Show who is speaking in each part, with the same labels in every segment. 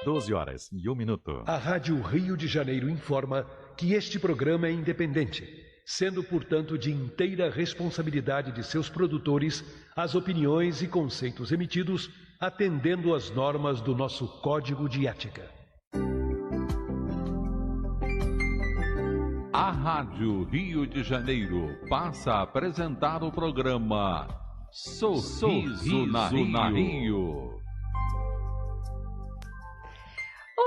Speaker 1: 12 horas e 1 minuto.
Speaker 2: A Rádio Rio de Janeiro informa que este programa é independente, sendo, portanto, de inteira responsabilidade de seus produtores as opiniões e conceitos emitidos, atendendo às normas do nosso Código de Ética.
Speaker 3: A Rádio Rio de Janeiro passa a apresentar o programa Sorriso na Rio.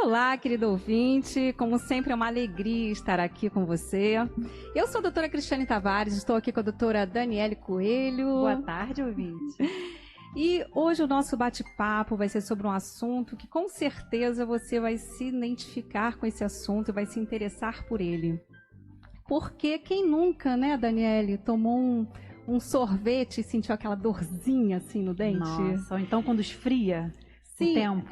Speaker 4: Olá, querido ouvinte, como sempre é uma alegria estar aqui com você. Eu sou a doutora Cristiane Tavares, estou aqui com a doutora Daniele Coelho.
Speaker 5: Boa tarde, ouvinte.
Speaker 4: E hoje o nosso bate-papo vai ser sobre um assunto que com certeza você vai se identificar com esse assunto e vai se interessar por ele. Porque quem nunca, né, Daniele, tomou um sorvete e sentiu aquela dorzinha assim no dente?
Speaker 5: Nossa, ou então quando esfria.
Speaker 4: Sim,
Speaker 5: tempo.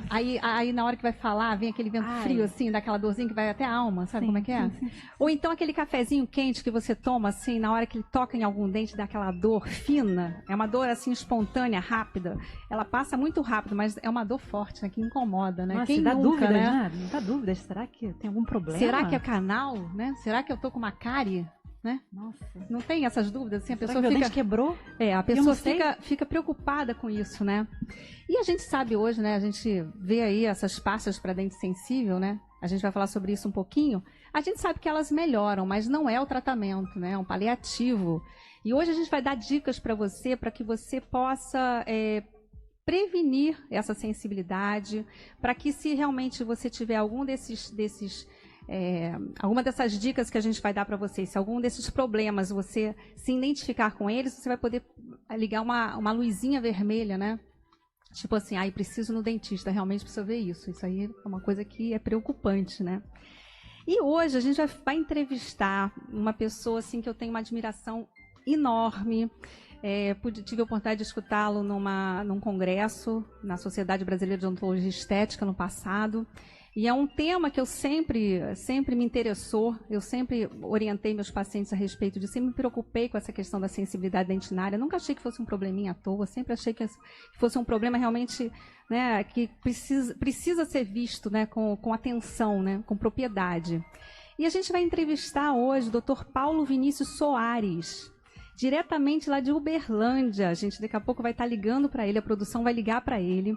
Speaker 4: Aí na hora que vai falar, vem aquele vento frio, assim, daquela dorzinha que vai até a alma, sabe como é que é?
Speaker 5: Sim.
Speaker 4: Ou então aquele cafezinho quente que você toma, assim, na hora que ele toca em algum dente, dá aquela dor fina. É uma dor, assim, espontânea, rápida. Ela passa muito rápido, mas é uma dor forte, né? Que incomoda, né?
Speaker 5: Nossa,
Speaker 4: Quem
Speaker 5: dá
Speaker 4: nunca,
Speaker 5: dúvidas,
Speaker 4: né?
Speaker 5: Não dá dúvidas? Será que tem algum problema?
Speaker 4: Será que é canal, né? Será que eu tô com uma cárie? Né?
Speaker 5: Nossa.
Speaker 4: Não tem essas dúvidas? Assim, a pessoa
Speaker 5: que meu
Speaker 4: fica...
Speaker 5: dente quebrou?
Speaker 4: A pessoa fica preocupada com isso, né? E a gente sabe hoje, né? A gente vê aí essas pastas para dente sensível, né? A gente vai falar sobre isso um pouquinho. A gente sabe que elas melhoram, mas não é o tratamento, né? É um paliativo. E hoje a gente vai dar dicas para você, para que você possa prevenir essa sensibilidade, para que se realmente você tiver algum alguma dessas dicas que a gente vai dar para vocês, se algum desses problemas você se identificar com eles, você vai poder ligar uma luzinha vermelha, né? Tipo assim, preciso no dentista, realmente precisa ver isso. Isso aí é uma coisa que é preocupante, né? E hoje a gente vai entrevistar uma pessoa assim que eu tenho uma admiração enorme. Tive a oportunidade de escutá-lo num congresso na Sociedade Brasileira de Odontologia Estética no passado. E é um tema que eu sempre me interessou, eu sempre orientei meus pacientes a respeito disso, sempre me preocupei com essa questão da sensibilidade dentinária. Nunca achei que fosse um probleminha à toa, sempre achei que fosse um problema realmente, né, que precisa ser visto, né, com atenção, né, com propriedade. E a gente vai entrevistar hoje o Dr. Paulo Vinícius Soares, diretamente lá de Uberlândia. A gente daqui a pouco vai estar ligando para ele, a produção vai ligar para ele.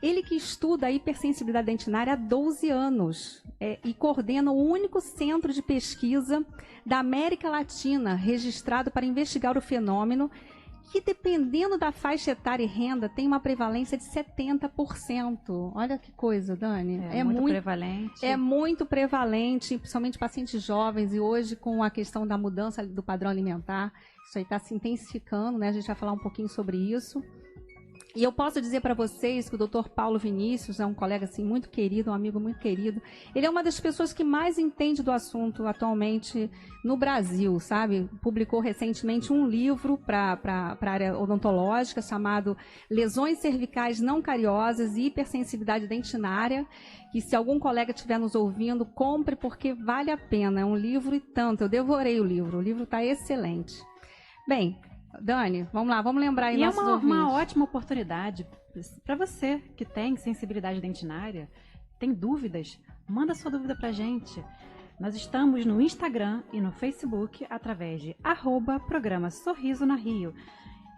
Speaker 4: Ele que estuda a hipersensibilidade dentinária há 12 anos e coordena o único centro de pesquisa da América Latina registrado para investigar o fenômeno, que dependendo da faixa etária e renda tem uma prevalência de 70%. Olha que coisa, Dani.
Speaker 5: É muito prevalente.
Speaker 4: É muito prevalente, principalmente pacientes jovens, e hoje com a questão da mudança do padrão alimentar, isso aí está se intensificando, né? A gente vai falar um pouquinho sobre isso. E eu posso dizer para vocês que o Dr. Paulo Vinícius é um colega assim, muito querido, um amigo muito querido. Ele é uma das pessoas que mais entende do assunto atualmente no Brasil, sabe? Publicou recentemente um livro para a área odontológica chamado Lesões Cervicais Não Cariosas e Hipersensibilidade Dentinária. E se algum colega estiver nos ouvindo, compre porque vale a pena. É um livro e tanto. Eu devorei o livro está excelente. Bem, Dani, vamos lá, vamos lembrar aí nossos ouvintes.
Speaker 5: E é uma ótima oportunidade para você que tem sensibilidade dentinária, tem dúvidas, manda sua dúvida para a gente. Nós estamos no Instagram e no Facebook através de @programa Sorriso na Rio.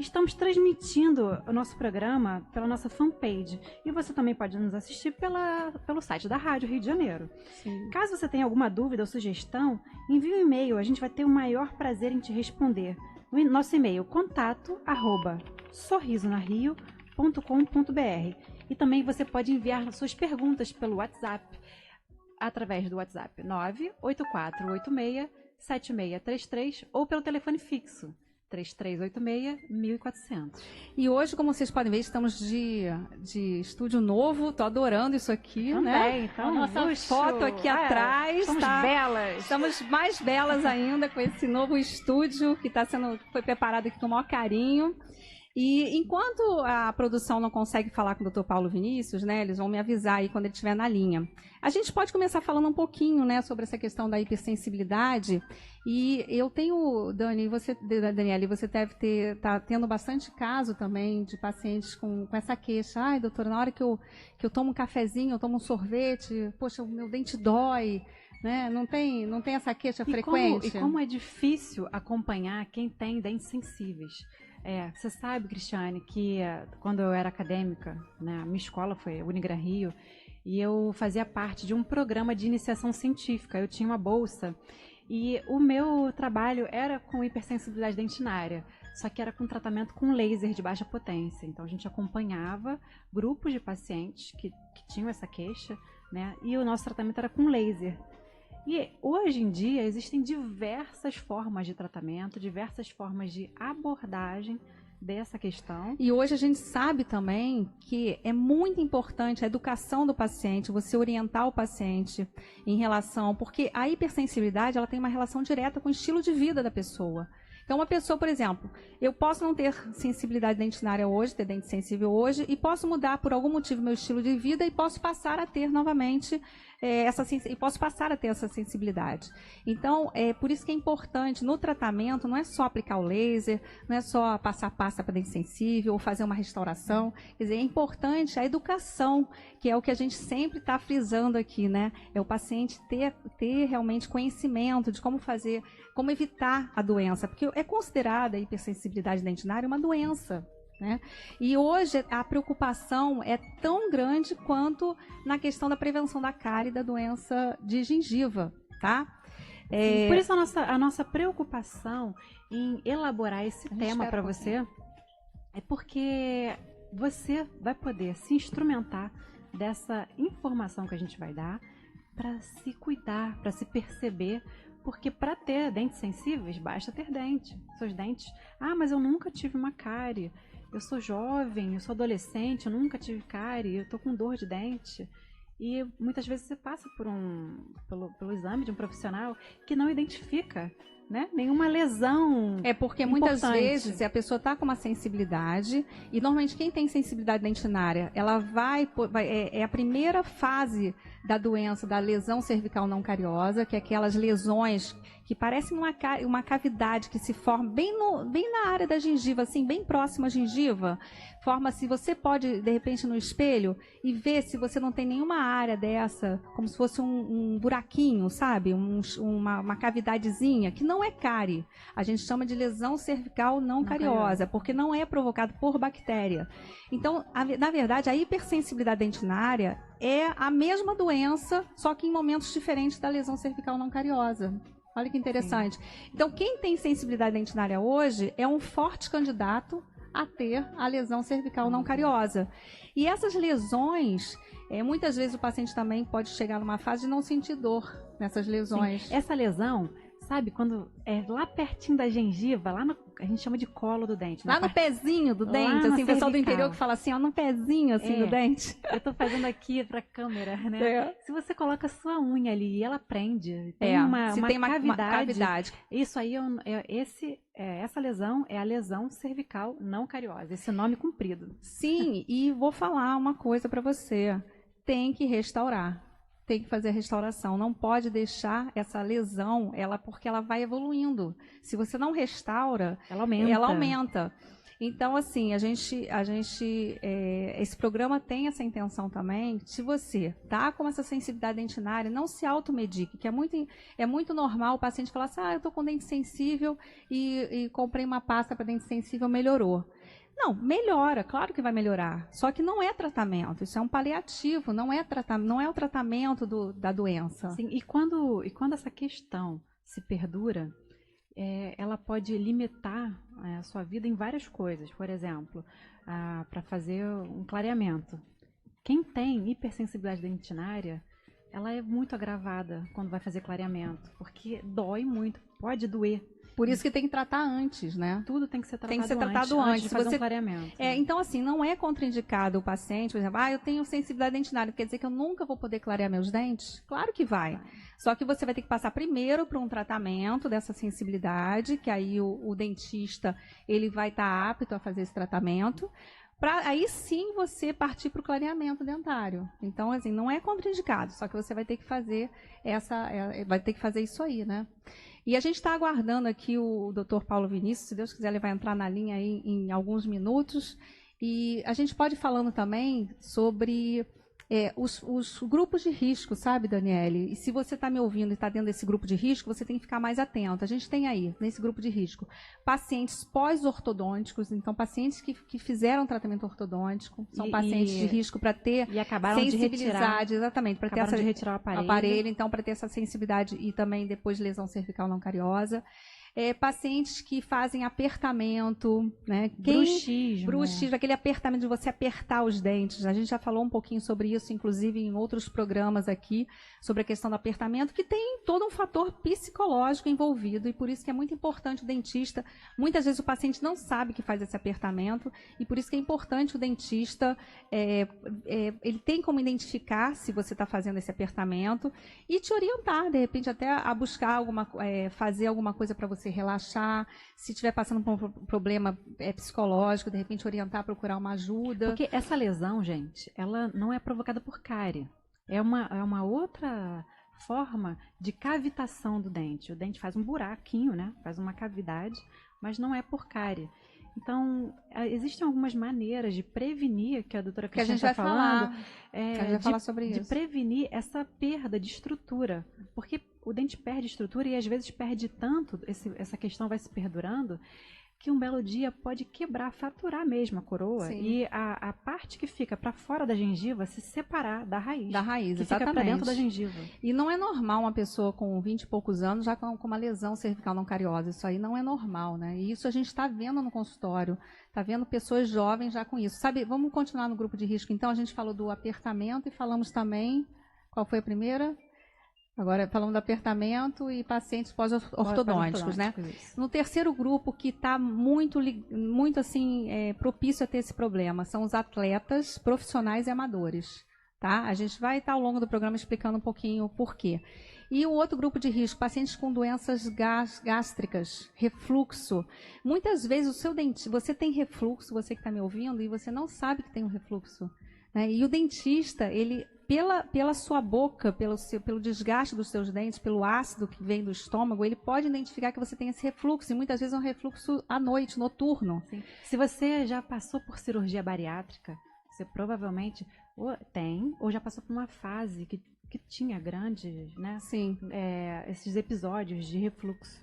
Speaker 5: Estamos transmitindo o nosso programa pela nossa fanpage e você também pode nos assistir pelo site da Rádio Rio de Janeiro.
Speaker 4: Sim.
Speaker 5: Caso você tenha alguma dúvida ou sugestão, envie um e-mail, a gente vai ter o maior prazer em te responder. Nosso e-mail, contato@sorrisonario.com.br. E também você pode enviar suas perguntas pelo WhatsApp, através do WhatsApp 98486-7633 ou pelo telefone fixo 3386-1400.
Speaker 4: E hoje, como vocês podem ver, estamos de estúdio novo. Estou adorando isso aqui, né?
Speaker 5: Então,
Speaker 4: a nossa foto aqui atrás.
Speaker 5: Estamos belas.
Speaker 4: Estamos mais belas ainda com esse novo estúdio que foi preparado aqui com o maior carinho. E enquanto a produção não consegue falar com o Dr. Paulo Vinícius, né, eles vão me avisar aí quando ele estiver na linha. A gente pode começar falando um pouquinho, né, sobre essa questão da hipersensibilidade. E eu tenho, Daniele, você deve tá tendo bastante caso também de pacientes com essa queixa. Ai, doutora, na hora que eu tomo um cafezinho, eu tomo um sorvete, poxa, o meu dente dói. Né? Não tem essa queixa frequente?
Speaker 5: E como é difícil acompanhar quem tem dentes sensíveis. Você sabe, Cristiane, que quando eu era acadêmica, né, a minha escola foi a Unigran Rio, e eu fazia parte de um programa de iniciação científica. Eu tinha uma bolsa e o meu trabalho era com hipersensibilidade dentinária, só que era com tratamento com laser de baixa potência. Então a gente acompanhava grupos de pacientes que tinham essa queixa, né, e o nosso tratamento era com laser. E hoje em dia existem diversas formas de tratamento, diversas formas de abordagem dessa questão.
Speaker 4: E hoje a gente sabe também que é muito importante a educação do paciente, você orientar o paciente em relação, porque a hipersensibilidade ela tem uma relação direta com o estilo de vida da pessoa. Então, uma pessoa, por exemplo, eu posso não ter sensibilidade dentinária hoje, ter dente sensível hoje, e posso mudar por algum motivo meu estilo de vida e posso passar a ter novamente essa sensibilidade. Então, por isso que é importante, no tratamento, não é só aplicar o laser, não é só passar pasta para dente sensível ou fazer uma restauração. Quer dizer, é importante a educação, que é o que a gente sempre está frisando aqui, né? É o paciente ter realmente conhecimento de como fazer, como evitar a doença, porque é considerada a hipersensibilidade dentinária uma doença. Né? E hoje a preocupação é tão grande quanto na questão da prevenção da cárie e da doença de gengiva, tá?
Speaker 5: Sim, por isso a nossa preocupação em elaborar esse tema para você é porque você vai poder se instrumentar dessa informação que a gente vai dar para se cuidar, para se perceber. Porque para ter dentes sensíveis, basta ter dente. Seus dentes... mas eu nunca tive uma cárie. Eu sou jovem, eu sou adolescente, eu nunca tive cárie, eu tô com dor de dente. E muitas vezes você passa pelo exame de um profissional que não identifica, né, nenhuma lesão.
Speaker 4: É porque muitas vezes a pessoa está com uma sensibilidade, e normalmente quem tem sensibilidade dentinária, ela é a primeira fase da doença, da lesão cervical não cariosa, que é aquelas lesões que parecem uma cavidade que se forma bem na área da gengiva, assim, bem próxima à gengiva. Forma-se, você pode, de repente, no espelho e ver se você não tem nenhuma área dessa, como se fosse um buraquinho, sabe? Uma cavidadezinha, que não é cárie. A gente chama de lesão cervical não cariosa, porque não é provocado por bactéria. Então, na verdade, a hipersensibilidade dentinária é a mesma doença, só que em momentos diferentes da lesão cervical não cariosa. Olha que interessante. Sim. Então, quem tem sensibilidade dentinária hoje é um forte candidato a ter a lesão cervical não cariosa. E essas lesões, muitas vezes o paciente também pode chegar numa fase de não sentir dor nessas lesões.
Speaker 5: Sim. Essa lesão, sabe, quando é lá pertinho da gengiva, a gente chama de colo do dente.
Speaker 4: Lá no pezinho do dente, assim, o pessoal do interior que fala assim, ó, no pezinho, assim, do dente.
Speaker 5: Eu tô fazendo aqui pra câmera, né? Se você coloca a sua unha ali e ela prende, tem uma cavidade. Isso aí, essa lesão é a lesão cervical não cariosa, esse nome comprido.
Speaker 4: Sim, e vou falar uma coisa pra você, tem que restaurar. Tem que fazer a restauração, não pode deixar essa lesão, porque ela vai evoluindo. Se você não restaura, ela aumenta. Então, assim, esse programa tem essa intenção também. Se você tá com essa sensibilidade dentinária, não se automedique, que é muito normal o paciente falar assim, eu tô com dente sensível e comprei uma pasta para dente sensível, melhorou. Não, melhora, claro que vai melhorar. Só que não é tratamento, isso é um paliativo, não é o tratamento da doença.
Speaker 5: Sim, e quando essa questão se perdura, ela pode limitar a sua vida em várias coisas. Por exemplo, para fazer um clareamento. Quem tem hipersensibilidade dentinária ela é muito agravada quando vai fazer clareamento, porque dói muito, pode doer.
Speaker 4: Por isso que tem que tratar antes, né?
Speaker 5: Tudo tem que ser tratado
Speaker 4: Tem que ser tratado antes.
Speaker 5: de fazer um clareamento.
Speaker 4: Então, assim, não é contraindicado o paciente, por exemplo, eu tenho sensibilidade dentária, quer dizer que eu nunca vou poder clarear meus dentes? Claro que vai. Só que você vai ter que passar primeiro por um tratamento dessa sensibilidade, que aí o dentista ele vai estar apto a fazer esse tratamento, para aí sim você partir para o clareamento dentário. Então, assim, não é contraindicado, só que você vai ter que fazer isso aí, né? E a gente está aguardando aqui o Dr. Paulo Vinícius, se Deus quiser ele vai entrar na linha aí em alguns minutos. E a gente pode ir falando também sobre os grupos de risco, sabe, Daniele? E se você está me ouvindo e está dentro desse grupo de risco, você tem que ficar mais atento. A gente tem aí, nesse grupo de risco, pacientes pós-ortodônticos, então pacientes que fizeram tratamento ortodôntico, são pacientes de risco para ter sensibilidade, exatamente, para ter
Speaker 5: de retirar o aparelho,
Speaker 4: então para ter essa sensibilidade e também depois lesão cervical não cariosa. Pacientes que fazem apertamento, né? Bruxismo, aquele apertamento de você apertar os dentes. A gente já falou um pouquinho sobre isso, inclusive em outros programas aqui, sobre a questão do apertamento, que tem todo um fator psicológico envolvido, e por isso que é muito importante o dentista. Muitas vezes o paciente não sabe que faz esse apertamento, e por isso que é importante o dentista, ele tem como identificar se você está fazendo esse apertamento, e te orientar, de repente, até a buscar fazer alguma coisa para você relaxar, se estiver passando por um problema psicológico, de repente orientar, procurar uma ajuda.
Speaker 5: Porque essa lesão, gente, ela não é provocada por cárie. É uma outra forma de cavitação do dente. O dente faz um buraquinho, né? Faz uma cavidade, mas não é por cárie. Então, existem algumas maneiras de prevenir, que a doutora Cristina está falando,
Speaker 4: a gente vai falar sobre isso.
Speaker 5: De prevenir essa perda de estrutura. Porque o dente perde estrutura e às vezes perde tanto, essa questão vai se perdurando, que um belo dia pode quebrar, fraturar mesmo a coroa. Sim. E a parte que fica para fora da gengiva se separar da raiz.
Speaker 4: Da raiz,
Speaker 5: que
Speaker 4: exatamente.
Speaker 5: Fica para dentro da gengiva.
Speaker 4: E não é normal uma pessoa com 20 e poucos anos já com uma lesão cervical não cariosa. Isso aí não é normal, né? E isso a gente está vendo no consultório. Está vendo pessoas jovens já com isso. Sabe, vamos continuar no grupo de risco. Então, a gente falou do apertamento e falamos também... Qual foi a primeira? Agora, falando do apertamento e pacientes pós-ortodônticos, né? Isso. No terceiro grupo, que está muito assim, propício a ter esse problema, são os atletas profissionais e amadores. Tá? A gente vai estar ao longo do programa explicando um pouquinho o porquê. E o outro grupo de risco, pacientes com doenças gástricas, refluxo. Muitas vezes o seu dentista, você tem refluxo, você que está me ouvindo, e você não sabe que tem um refluxo. Né? E o dentista, ele... Pela sua boca, pelo desgaste dos seus dentes, pelo ácido que vem do estômago, ele pode identificar que você tem esse refluxo, e muitas vezes é um refluxo à noite, noturno.
Speaker 5: Sim. Se você já passou por cirurgia bariátrica, você provavelmente ou já passou por uma fase que tinha grandes, né?
Speaker 4: Sim.
Speaker 5: Esses episódios de refluxo.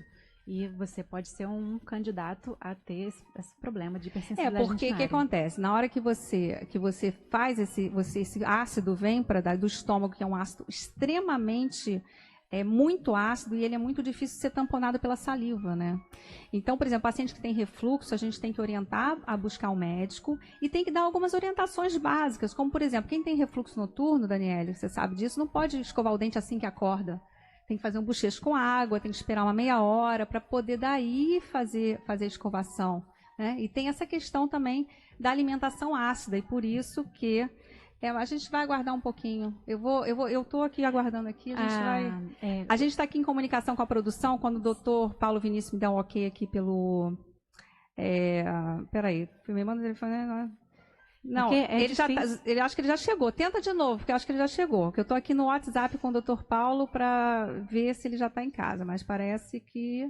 Speaker 5: E você pode ser um candidato a ter esse problema de hipersensibilidade
Speaker 4: porque o que
Speaker 5: dentinária.
Speaker 4: acontece? Na hora que você faz esse ácido vem do estômago, que é um ácido extremamente muito ácido, e ele é muito difícil de ser tamponado pela saliva, né? Então, por exemplo, paciente que tem refluxo, a gente tem que orientar a buscar um médico e tem que dar algumas orientações básicas, como, por exemplo, quem tem refluxo noturno, Daniele, você sabe disso, não pode escovar o dente assim que acorda. Tem que fazer um bochecho com água, tem que esperar uma meia hora para poder daí fazer a escovação. Né? E tem essa questão também da alimentação ácida, e por isso que a gente vai aguardar um pouquinho. Eu estou aqui aguardando aqui, a gente está aqui em comunicação com a produção, quando o doutor Paulo Vinícius me dá um ok aqui pelo... Peraí, me manda o telefone... Não, ele acho que ele já chegou. Tenta de novo, porque eu acho que ele já chegou. Que eu estou aqui no WhatsApp com o Dr. Paulo para ver se ele já está em casa, mas parece que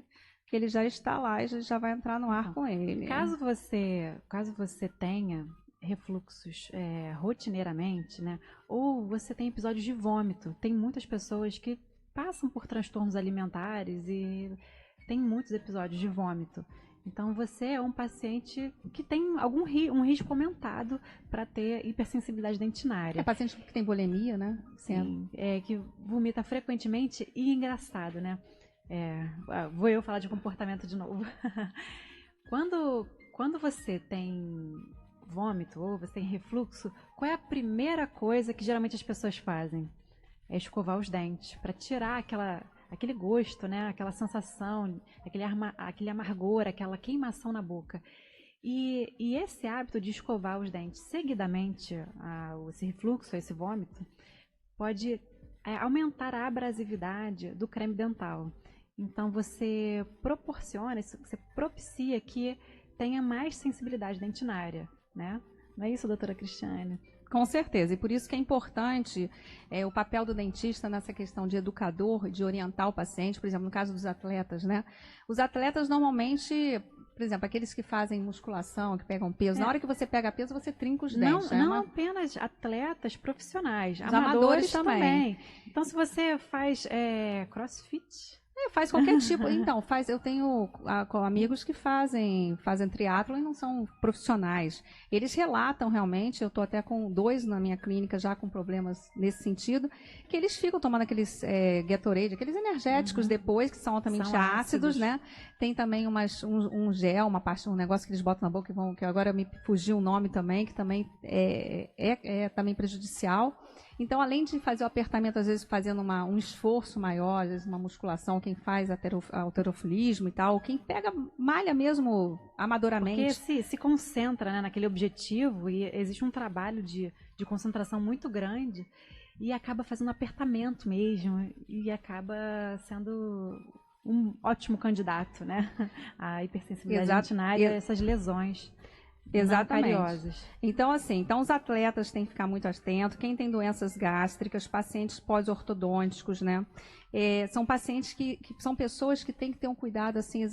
Speaker 4: ele já está lá e já vai entrar no ar com ele.
Speaker 5: Caso você tenha refluxos rotineiramente, né? Ou você tem episódios de vômito. Tem muitas pessoas que passam por transtornos alimentares e tem muitos episódios de vômito. Então, você é um paciente que tem um risco aumentado para ter hipersensibilidade dentinária.
Speaker 4: É paciente que tem bulimia, né?
Speaker 5: Sim, que vomita frequentemente e engraçado, né? Vou eu falar de comportamento de novo. Quando você tem vômito ou você tem refluxo, qual é a primeira coisa que geralmente as pessoas fazem? é escovar os dentes, para tirar aquele gosto, né? Aquela sensação, aquele amargor, aquela queimação na boca. E esse hábito de escovar os dentes seguidamente, esse refluxo, esse vômito, pode aumentar a abrasividade do creme dental. Então você propicia que tenha mais sensibilidade dentinária, né? Não é isso, doutora Cristiane?
Speaker 4: Com certeza, e por isso que é importante o papel do dentista nessa questão de educador, de orientar o paciente, por exemplo, no caso dos atletas, né? Os atletas normalmente, por exemplo, aqueles que fazem musculação, que pegam peso, na hora que você pega peso, você trinca os dentes.
Speaker 5: Não apenas atletas profissionais,
Speaker 4: os amadores também.
Speaker 5: Então, se você faz crossfit...
Speaker 4: Faz qualquer tipo. Então, eu tenho amigos que fazem triatlon e não são profissionais. Eles relatam realmente, eu estou até com 2 na minha clínica já com problemas nesse sentido, que eles ficam tomando aqueles Gatorade, aqueles energéticos depois, que são altamente ácidos, né? Tem também um gel, um negócio que eles botam na boca, que agora me fugiu o nome também, que também é também prejudicial. Então, além de fazer o apertamento, às vezes fazendo um esforço maior, às vezes uma musculação, quem faz halterofilismo e tal, quem malha mesmo amadoramente.
Speaker 5: Porque se concentra, né, naquele objetivo e existe um trabalho de concentração muito grande e acaba fazendo apertamento mesmo e acaba sendo um ótimo candidato, né, à hipersensibilidade dentinária, essas lesões.
Speaker 4: Exatamente. Então, assim, os atletas têm que ficar muito atentos. Quem tem doenças gástricas, pacientes pós-ortodônticos, né? São pacientes que são pessoas que têm que ter um cuidado assim,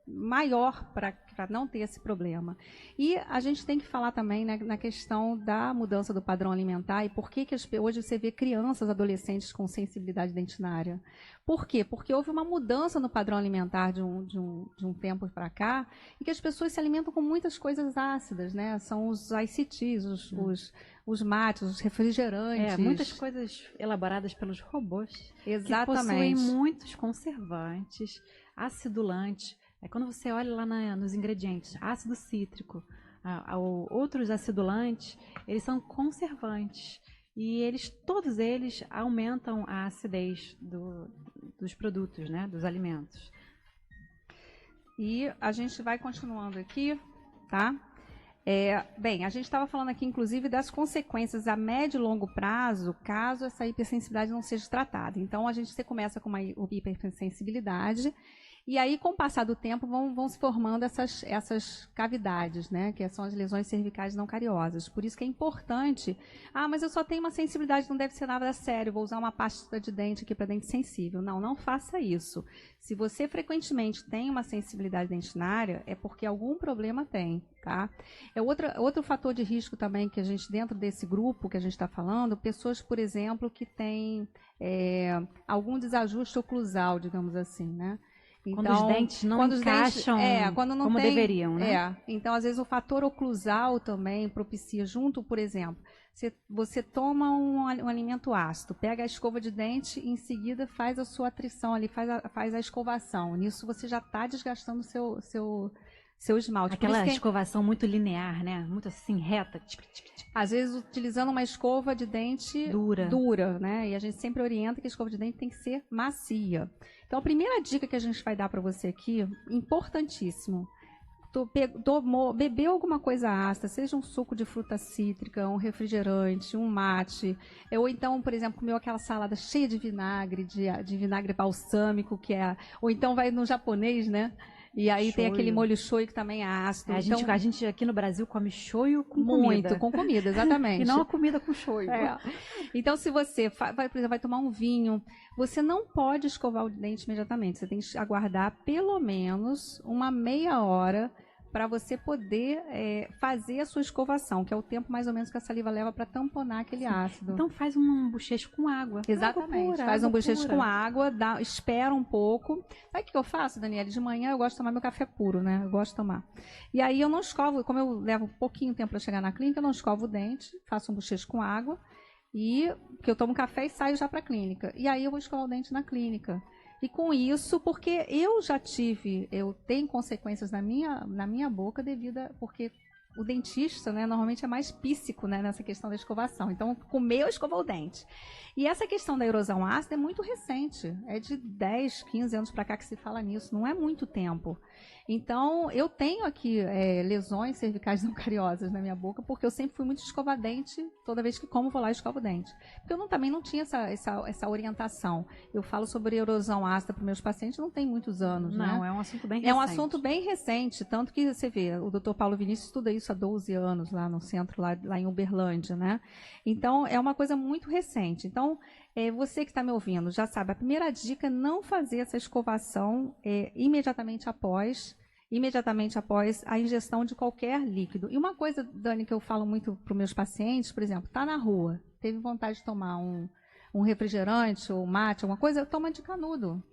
Speaker 4: maior para não ter esse problema. E a gente tem que falar também, né, na questão da mudança do padrão alimentar e por que hoje você vê crianças, adolescentes com sensibilidade dentinária. Por quê? Porque houve uma mudança no padrão alimentar de um tempo para cá e que as pessoas se alimentam com muitas coisas ácidas, né? São os ICTs, os mates, os refrigerantes.
Speaker 5: Muitas coisas elaboradas pelos robôs.
Speaker 4: Exatamente.
Speaker 5: Que possuem muitos conservantes, acidulantes. Quando você olha lá nos ingredientes, ácido cítrico, outros acidulantes, eles são conservantes. E todos eles aumentam a acidez dos produtos, né, dos alimentos.
Speaker 4: E a gente vai continuando aqui, tá? Bem, a gente estava falando aqui, inclusive, das consequências a médio e longo prazo, caso essa hipersensibilidade não seja tratada. Então, você começa com uma hipersensibilidade, e aí, com o passar do tempo, vão se formando essas cavidades, né? Que são as lesões cervicais não cariosas. Por isso que é importante. Mas eu só tenho uma sensibilidade, não deve ser nada sério, vou usar uma pasta de dente aqui para dente sensível. Não faça isso. Se você frequentemente tem uma sensibilidade dentinária, é porque algum problema tem, tá? Outro fator de risco também que a gente, dentro desse grupo que a gente está falando, pessoas, por exemplo, que têm algum desajuste oclusal, digamos assim, né?
Speaker 5: Então, quando os dentes não encaixam como deveriam, né?
Speaker 4: Então, às vezes, o fator oclusal também propicia, junto, por exemplo, você toma um alimento ácido, pega a escova de dente e, em seguida, faz a sua atrição ali, faz a escovação. Nisso, você já está desgastando o seu esmalte.
Speaker 5: Aquela escovação muito linear, né? Muito assim, reta.
Speaker 4: Às vezes, utilizando uma escova de dente dura, né? E a gente sempre orienta que a escova de dente tem que ser macia. Então, a primeira dica que a gente vai dar para você aqui, importantíssimo, bebeu alguma coisa ácida, seja um suco de fruta cítrica, um refrigerante, um mate, ou então, por exemplo, comeu aquela salada cheia de vinagre, de vinagre balsâmico, ou então vai no japonês, né? E aí tem aquele molho shoyu que também é ácido.
Speaker 5: A gente aqui no Brasil come shoyu com comida.
Speaker 4: Muito, com comida, exatamente.
Speaker 5: E não a comida com shoyu.
Speaker 4: Então, se você por exemplo, vai tomar um vinho, você não pode escovar o dente imediatamente. Você tem que aguardar pelo menos uma meia hora para você poder fazer a sua escovação, que é o tempo mais ou menos que a saliva leva para tamponar aquele ácido.
Speaker 5: Então faz um bochecho com água.
Speaker 4: Exatamente. Pura, faz um bochecho com água, espera um pouco. Sabe o que eu faço, Daniela? De manhã eu gosto de tomar meu café puro, né? Eu gosto de tomar. E aí eu não escovo, como eu levo um pouquinho tempo para chegar na clínica, eu não escovo o dente, faço um bochecho com água, que eu tomo café e saio já para a clínica. E aí eu vou escovar o dente na clínica. E com isso, porque eu tenho consequências na minha boca porque o dentista, né, normalmente é mais píssico, né, nessa questão da escovação. Então, comeu, escovou o dente. E essa questão da erosão ácida é muito recente. É de 10, 15 anos para cá que se fala nisso. Não é muito tempo. Então, eu tenho aqui lesões cervicais não cariosas na minha boca, porque eu sempre fui muito escovar dente. Toda vez que como, vou lá e escovo o dente. Porque eu também não tinha essa orientação. Eu falo sobre erosão ácida para meus pacientes não tem muitos anos, né?
Speaker 5: Não, é um assunto bem recente.
Speaker 4: É um assunto bem recente, tanto que você vê, o Dr. Paulo Vinícius estuda isso há 12 anos lá no centro, lá em Uberlândia, né? Então, é uma coisa muito recente. Então, você que está me ouvindo já sabe, a primeira dica é não fazer essa escovação imediatamente após a ingestão de qualquer líquido. E uma coisa, Dani, que eu falo muito para os meus pacientes, por exemplo, está na rua, teve vontade de tomar um refrigerante ou mate, alguma coisa, toma de canudo,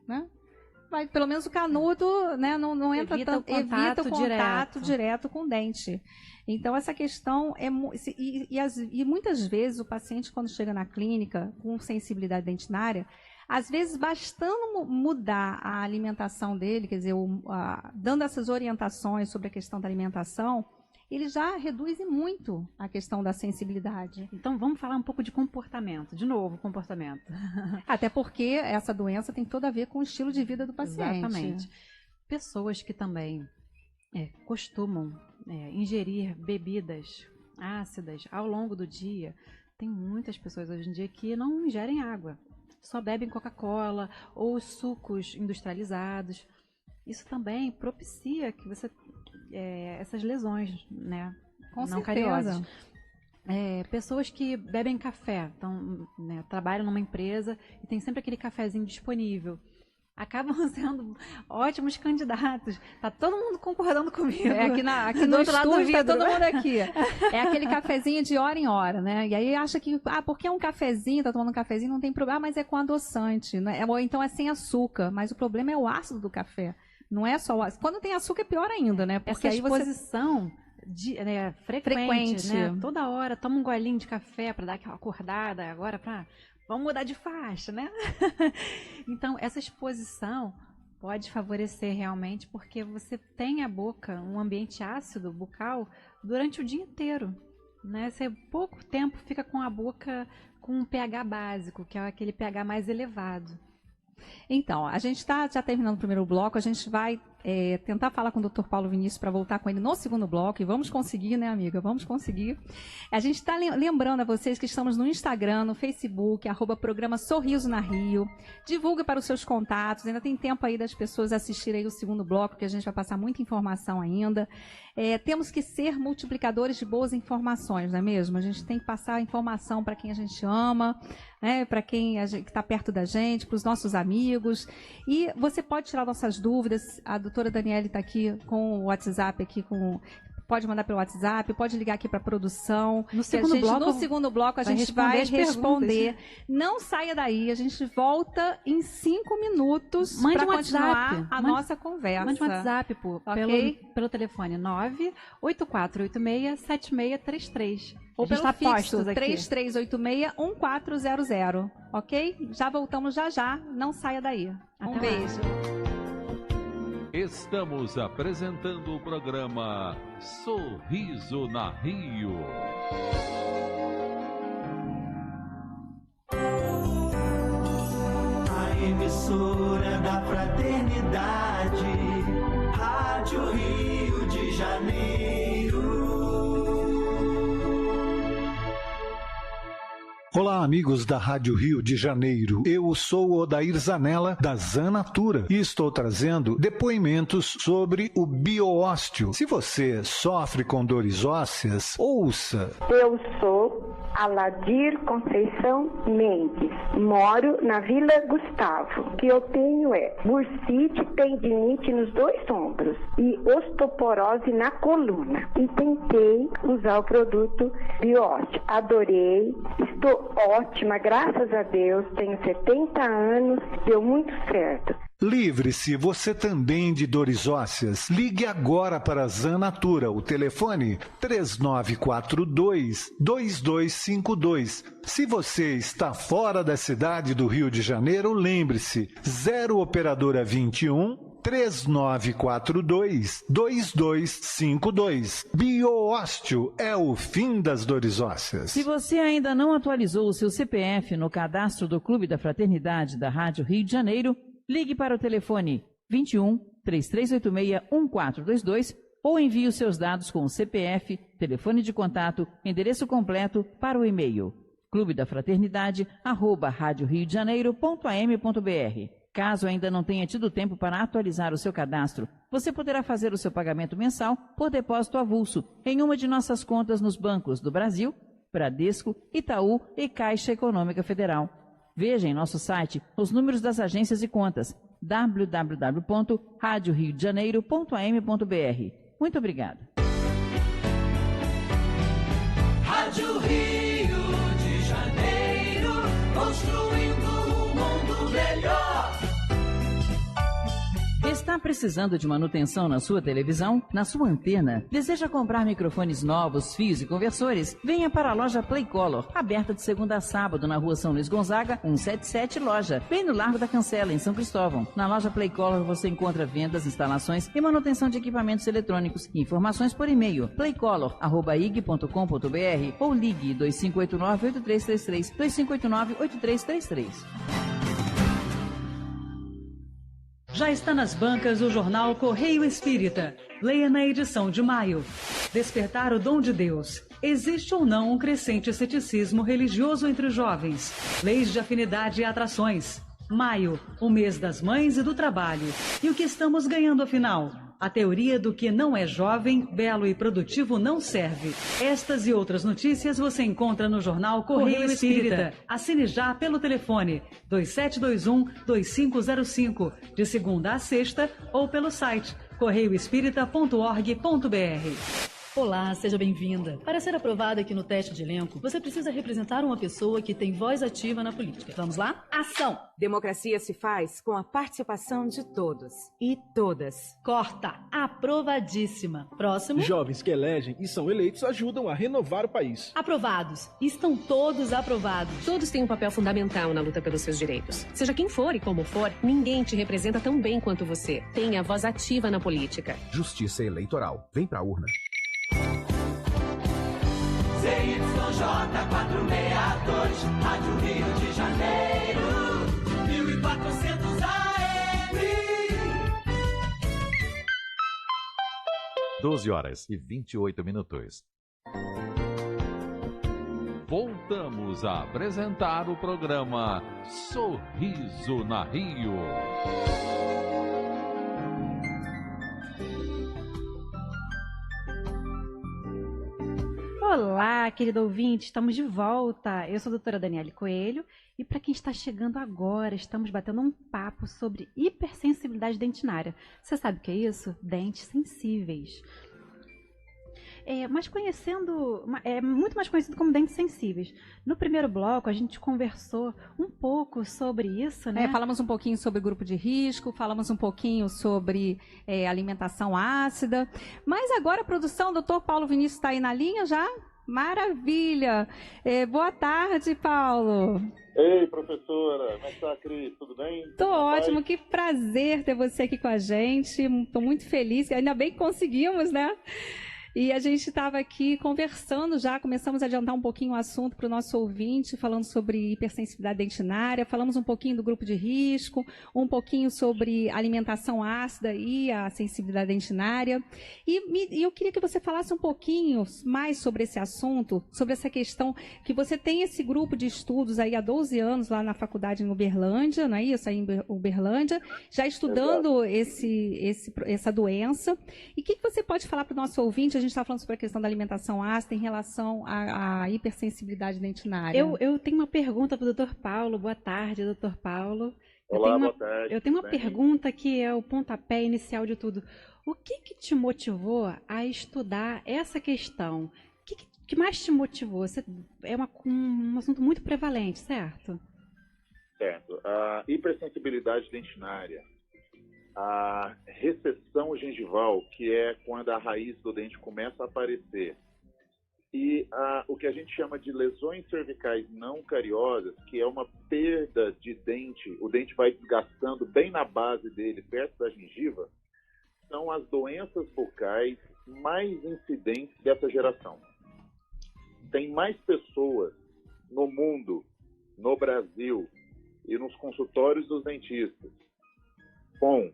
Speaker 4: né? Mas pelo menos o canudo, né, não entra tanto, evita o contato direto com o dente. Então, essa questão e muitas vezes o paciente, quando chega na clínica com sensibilidade dentinária, às vezes bastando mudar a alimentação dele, quer dizer, dando essas orientações sobre a questão da alimentação, ele já reduz muito a questão da sensibilidade.
Speaker 5: Então, vamos falar um pouco de comportamento. De novo, comportamento.
Speaker 4: Até porque essa doença tem tudo a ver com o estilo de vida do paciente.
Speaker 5: Exatamente. Pessoas que também costumam ingerir bebidas ácidas ao longo do dia. Tem muitas pessoas hoje em dia que não ingerem água. Só bebem Coca-Cola ou sucos industrializados. Isso também propicia que você essas lesões, né?
Speaker 4: Com
Speaker 5: não
Speaker 4: certeza.
Speaker 5: cariosas. Pessoas que bebem café, então, né, trabalham numa empresa e tem sempre aquele cafezinho disponível. Acabam sendo ótimos candidatos. Tá todo mundo concordando comigo.
Speaker 4: Aqui no estúdio tá todo mundo aqui. É aquele cafezinho de hora em hora, né? E aí acha que, porque é um cafezinho, tá tomando um cafezinho, não tem problema, mas é com adoçante, né? Ou então é sem açúcar, mas o problema é o ácido do café. Não é só o ácido. Quando tem açúcar é pior ainda, né? Porque
Speaker 5: essa
Speaker 4: aí
Speaker 5: exposição frequente, né? Toda hora, toma um golinho de café para dar aquela acordada, agora vamos mudar de faixa, né? Então, essa exposição pode favorecer realmente, porque você tem a boca, um ambiente ácido bucal, durante o dia inteiro, né? Você pouco tempo fica com a boca com um pH básico, que é aquele pH mais elevado.
Speaker 4: Então, a gente está já terminando o primeiro bloco, a gente vai tentar falar com o Dr. Paulo Vinícius para voltar com ele no segundo bloco, e vamos conseguir, né, amiga? Vamos conseguir. A gente está lembrando a vocês que estamos no Instagram, no Facebook, @programa Sorriso na Rio. Divulga para os seus contatos, ainda tem tempo aí das pessoas assistirem aí o segundo bloco, que a gente vai passar muita informação ainda. Temos que ser multiplicadores de boas informações, não é mesmo? A gente tem que passar a informação para quem a gente ama, né, para quem está perto da gente, para os nossos amigos. E você pode tirar nossas dúvidas. A doutora Daniele está aqui com o WhatsApp, pode mandar pelo WhatsApp, pode ligar aqui para a produção. No segundo bloco a gente vai responder. Não saia daí, a gente volta em 5 minutos para continuar a nossa conversa.
Speaker 5: Mande um WhatsApp pelo telefone 984867633.
Speaker 4: Ou pelo fixo 3386-1400, ok? Já voltamos já, não saia daí. Um beijo.
Speaker 3: Estamos apresentando o programa Sorriso na Rio.
Speaker 1: A emissora da fraternidade, Rádio Rio de Janeiro.
Speaker 6: Olá, amigos da Rádio Rio de Janeiro. Eu sou o Odair Zanella, da Zanatura, e estou trazendo depoimentos sobre o bioósteo. Se você sofre com dores ósseas, ouça.
Speaker 7: Eu sou Aladir Conceição Mendes. Moro na Vila Gustavo. O que eu tenho é bursite, tendinite nos 2 ombros e osteoporose na coluna. E tentei usar o produto bioósteo. Adorei, estou ótima, graças a Deus, tenho 70 anos, deu muito certo.
Speaker 6: Livre-se você também de dores ósseas. Ligue agora para a Zanatura. O telefone 3942-2252. Se você está fora da cidade do Rio de Janeiro, lembre-se, 0 operadora 21 3942-2252. Bioósteo é o fim das dores ósseas.
Speaker 8: Se você ainda não atualizou o seu CPF no cadastro do Clube da Fraternidade da Rádio Rio de Janeiro, ligue para o telefone 21 3386 1422 ou envie os seus dados com o CPF, telefone de contato, endereço completo para o e-mail clubedafraternidade@radioriodejaneiro.am.br. Caso ainda não tenha tido tempo para atualizar o seu cadastro, você poderá fazer o seu pagamento mensal por depósito avulso em uma de nossas contas nos bancos do Brasil, Bradesco, Itaú e Caixa Econômica Federal. Veja em nosso site os números das agências e contas www.radioriodejaneiro.am.br. Muito obrigado.
Speaker 1: Rádio Rio de Janeiro, construindo um mundo melhor.
Speaker 8: Está precisando de manutenção na sua televisão, na sua antena? Deseja comprar microfones novos, fios e conversores? Venha para a loja Playcolor, aberta de segunda a sábado na rua São Luís Gonzaga, 177 Loja, bem no Largo da Cancela, em São Cristóvão. Na loja Playcolor você encontra vendas, instalações e manutenção de equipamentos eletrônicos. Informações por e-mail playcolor@ig.com.br ou ligue 2589-8333, 2589-8333.
Speaker 9: Já está nas bancas o jornal Correio Espírita. Leia na edição de maio. Despertar o dom de Deus. Existe ou não um crescente ceticismo religioso entre os jovens? Leis de afinidade e atrações. Maio, o mês das mães e do trabalho. E o que estamos ganhando afinal? A teoria do que não é jovem, belo e produtivo não serve. Estas e outras notícias você encontra no jornal Correio Espírita. Assine já pelo telefone 2721-2505, de segunda a sexta, ou pelo site correioespírita.org.br.
Speaker 10: Olá, seja bem-vinda. Para ser aprovada aqui no teste de elenco, você precisa representar uma pessoa que tem voz ativa na política. Vamos lá? Ação!
Speaker 11: Democracia se faz com a participação de todos e todas.
Speaker 10: Corta! Aprovadíssima. Próximo.
Speaker 12: Jovens que elegem e são eleitos ajudam a renovar o país.
Speaker 10: Aprovados. Estão todos aprovados.
Speaker 13: Todos têm um papel fundamental na luta pelos seus direitos. Seja quem for e como for, ninguém te representa tão bem quanto você. Tenha voz ativa na política.
Speaker 14: Justiça Eleitoral. Vem pra urna.
Speaker 1: ZYJ 462, Rádio Rio de Janeiro, 1400 AM.
Speaker 3: 12h28. Voltamos a apresentar o programa Sorriso na Rio.
Speaker 5: Olá, querido ouvinte, estamos de volta. Eu sou a doutora Daniele Coelho e para quem está chegando agora, estamos batendo um papo sobre hipersensibilidade dentinária. Você sabe o que é isso? Dentes sensíveis. Muito mais conhecido como dentes sensíveis. No primeiro bloco, a gente conversou um pouco sobre isso, né?
Speaker 4: Falamos um pouquinho sobre grupo de risco, falamos um pouquinho sobre alimentação ácida. Mas agora a produção, o doutor Paulo Vinícius está aí na linha já? Maravilha! Boa tarde, Paulo.
Speaker 15: Ei, professora, como é que está, Cris? Tudo bem?
Speaker 4: Tô ótimo, que prazer ter você aqui com a gente. Estou muito feliz, ainda bem que conseguimos, né? E a gente estava aqui conversando já, começamos a adiantar um pouquinho o assunto para o nosso ouvinte, falando sobre hipersensibilidade dentinária, falamos um pouquinho do grupo de risco, um pouquinho sobre alimentação ácida e a sensibilidade dentinária. E eu queria que você falasse um pouquinho mais sobre esse assunto, sobre essa questão que você tem esse grupo de estudos aí há 12 anos lá na faculdade em Uberlândia, não é isso? Aí em Uberlândia, já estudando essa doença. E o que você pode falar para o nosso ouvinte? A gente está falando sobre a questão da alimentação ácida em relação à hipersensibilidade dentinária.
Speaker 5: Eu tenho uma pergunta para o Dr. Paulo. Boa tarde, Dr. Paulo.
Speaker 15: Olá, boa tarde.
Speaker 5: Eu tenho uma pergunta que é o pontapé inicial de tudo. O que te motivou a estudar essa questão? O que mais te motivou? É um assunto muito prevalente, certo?
Speaker 15: Certo. A hipersensibilidade dentinária, a recessão gengival, que é quando a raiz do dente começa a aparecer, e o que a gente chama de lesões cervicais não cariosas, que é uma perda de dente, o dente vai desgastando bem na base dele, perto da gengiva, são as doenças bucais mais incidentes dessa geração. Tem mais pessoas no mundo, no Brasil e nos consultórios dos dentistas com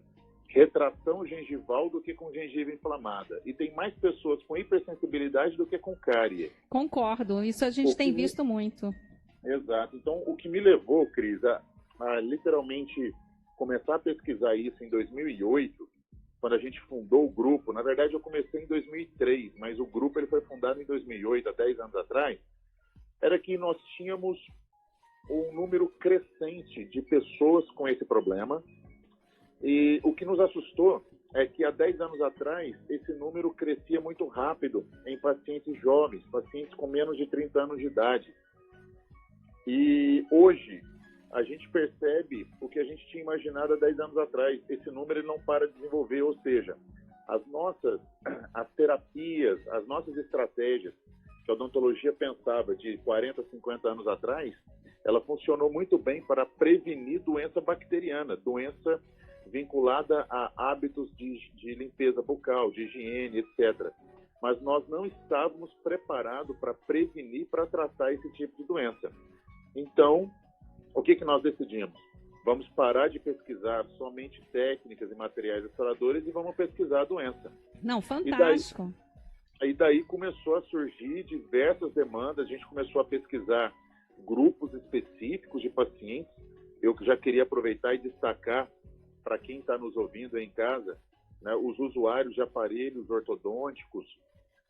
Speaker 15: retração gengival do que com gengiva inflamada. E tem mais pessoas com hipersensibilidade do que com cárie.
Speaker 4: Concordo, isso a gente tem visto muito.
Speaker 15: Exato. Então, o que me levou, Cris, a literalmente começar a pesquisar isso em 2008, quando a gente fundou o grupo. Na verdade, eu comecei em 2003, mas o grupo ele foi fundado em 2008, há 10 anos atrás, era que nós tínhamos um número crescente de pessoas com esse problema. E o que nos assustou é que há 10 anos atrás, esse número crescia muito rápido em pacientes jovens, pacientes com menos de 30 anos de idade. E hoje, a gente percebe o que a gente tinha imaginado há 10 anos atrás. Esse número ele não para de desenvolver, ou seja, as terapias, as nossas estratégias que a odontologia pensava de 40, 50 anos atrás, ela funcionou muito bem para prevenir doença bacteriana, doença vinculada a hábitos de limpeza bucal, de higiene, etc. Mas nós não estávamos preparados para prevenir, para tratar esse tipo de doença. Então, o que nós decidimos? Vamos parar de pesquisar somente técnicas e materiais restauradores e vamos pesquisar a doença.
Speaker 4: Não, fantástico.
Speaker 15: E daí começou a surgir diversas demandas, a gente começou a pesquisar grupos específicos de pacientes. Eu já queria aproveitar e destacar para quem está nos ouvindo em casa, né, os usuários de aparelhos ortodônticos,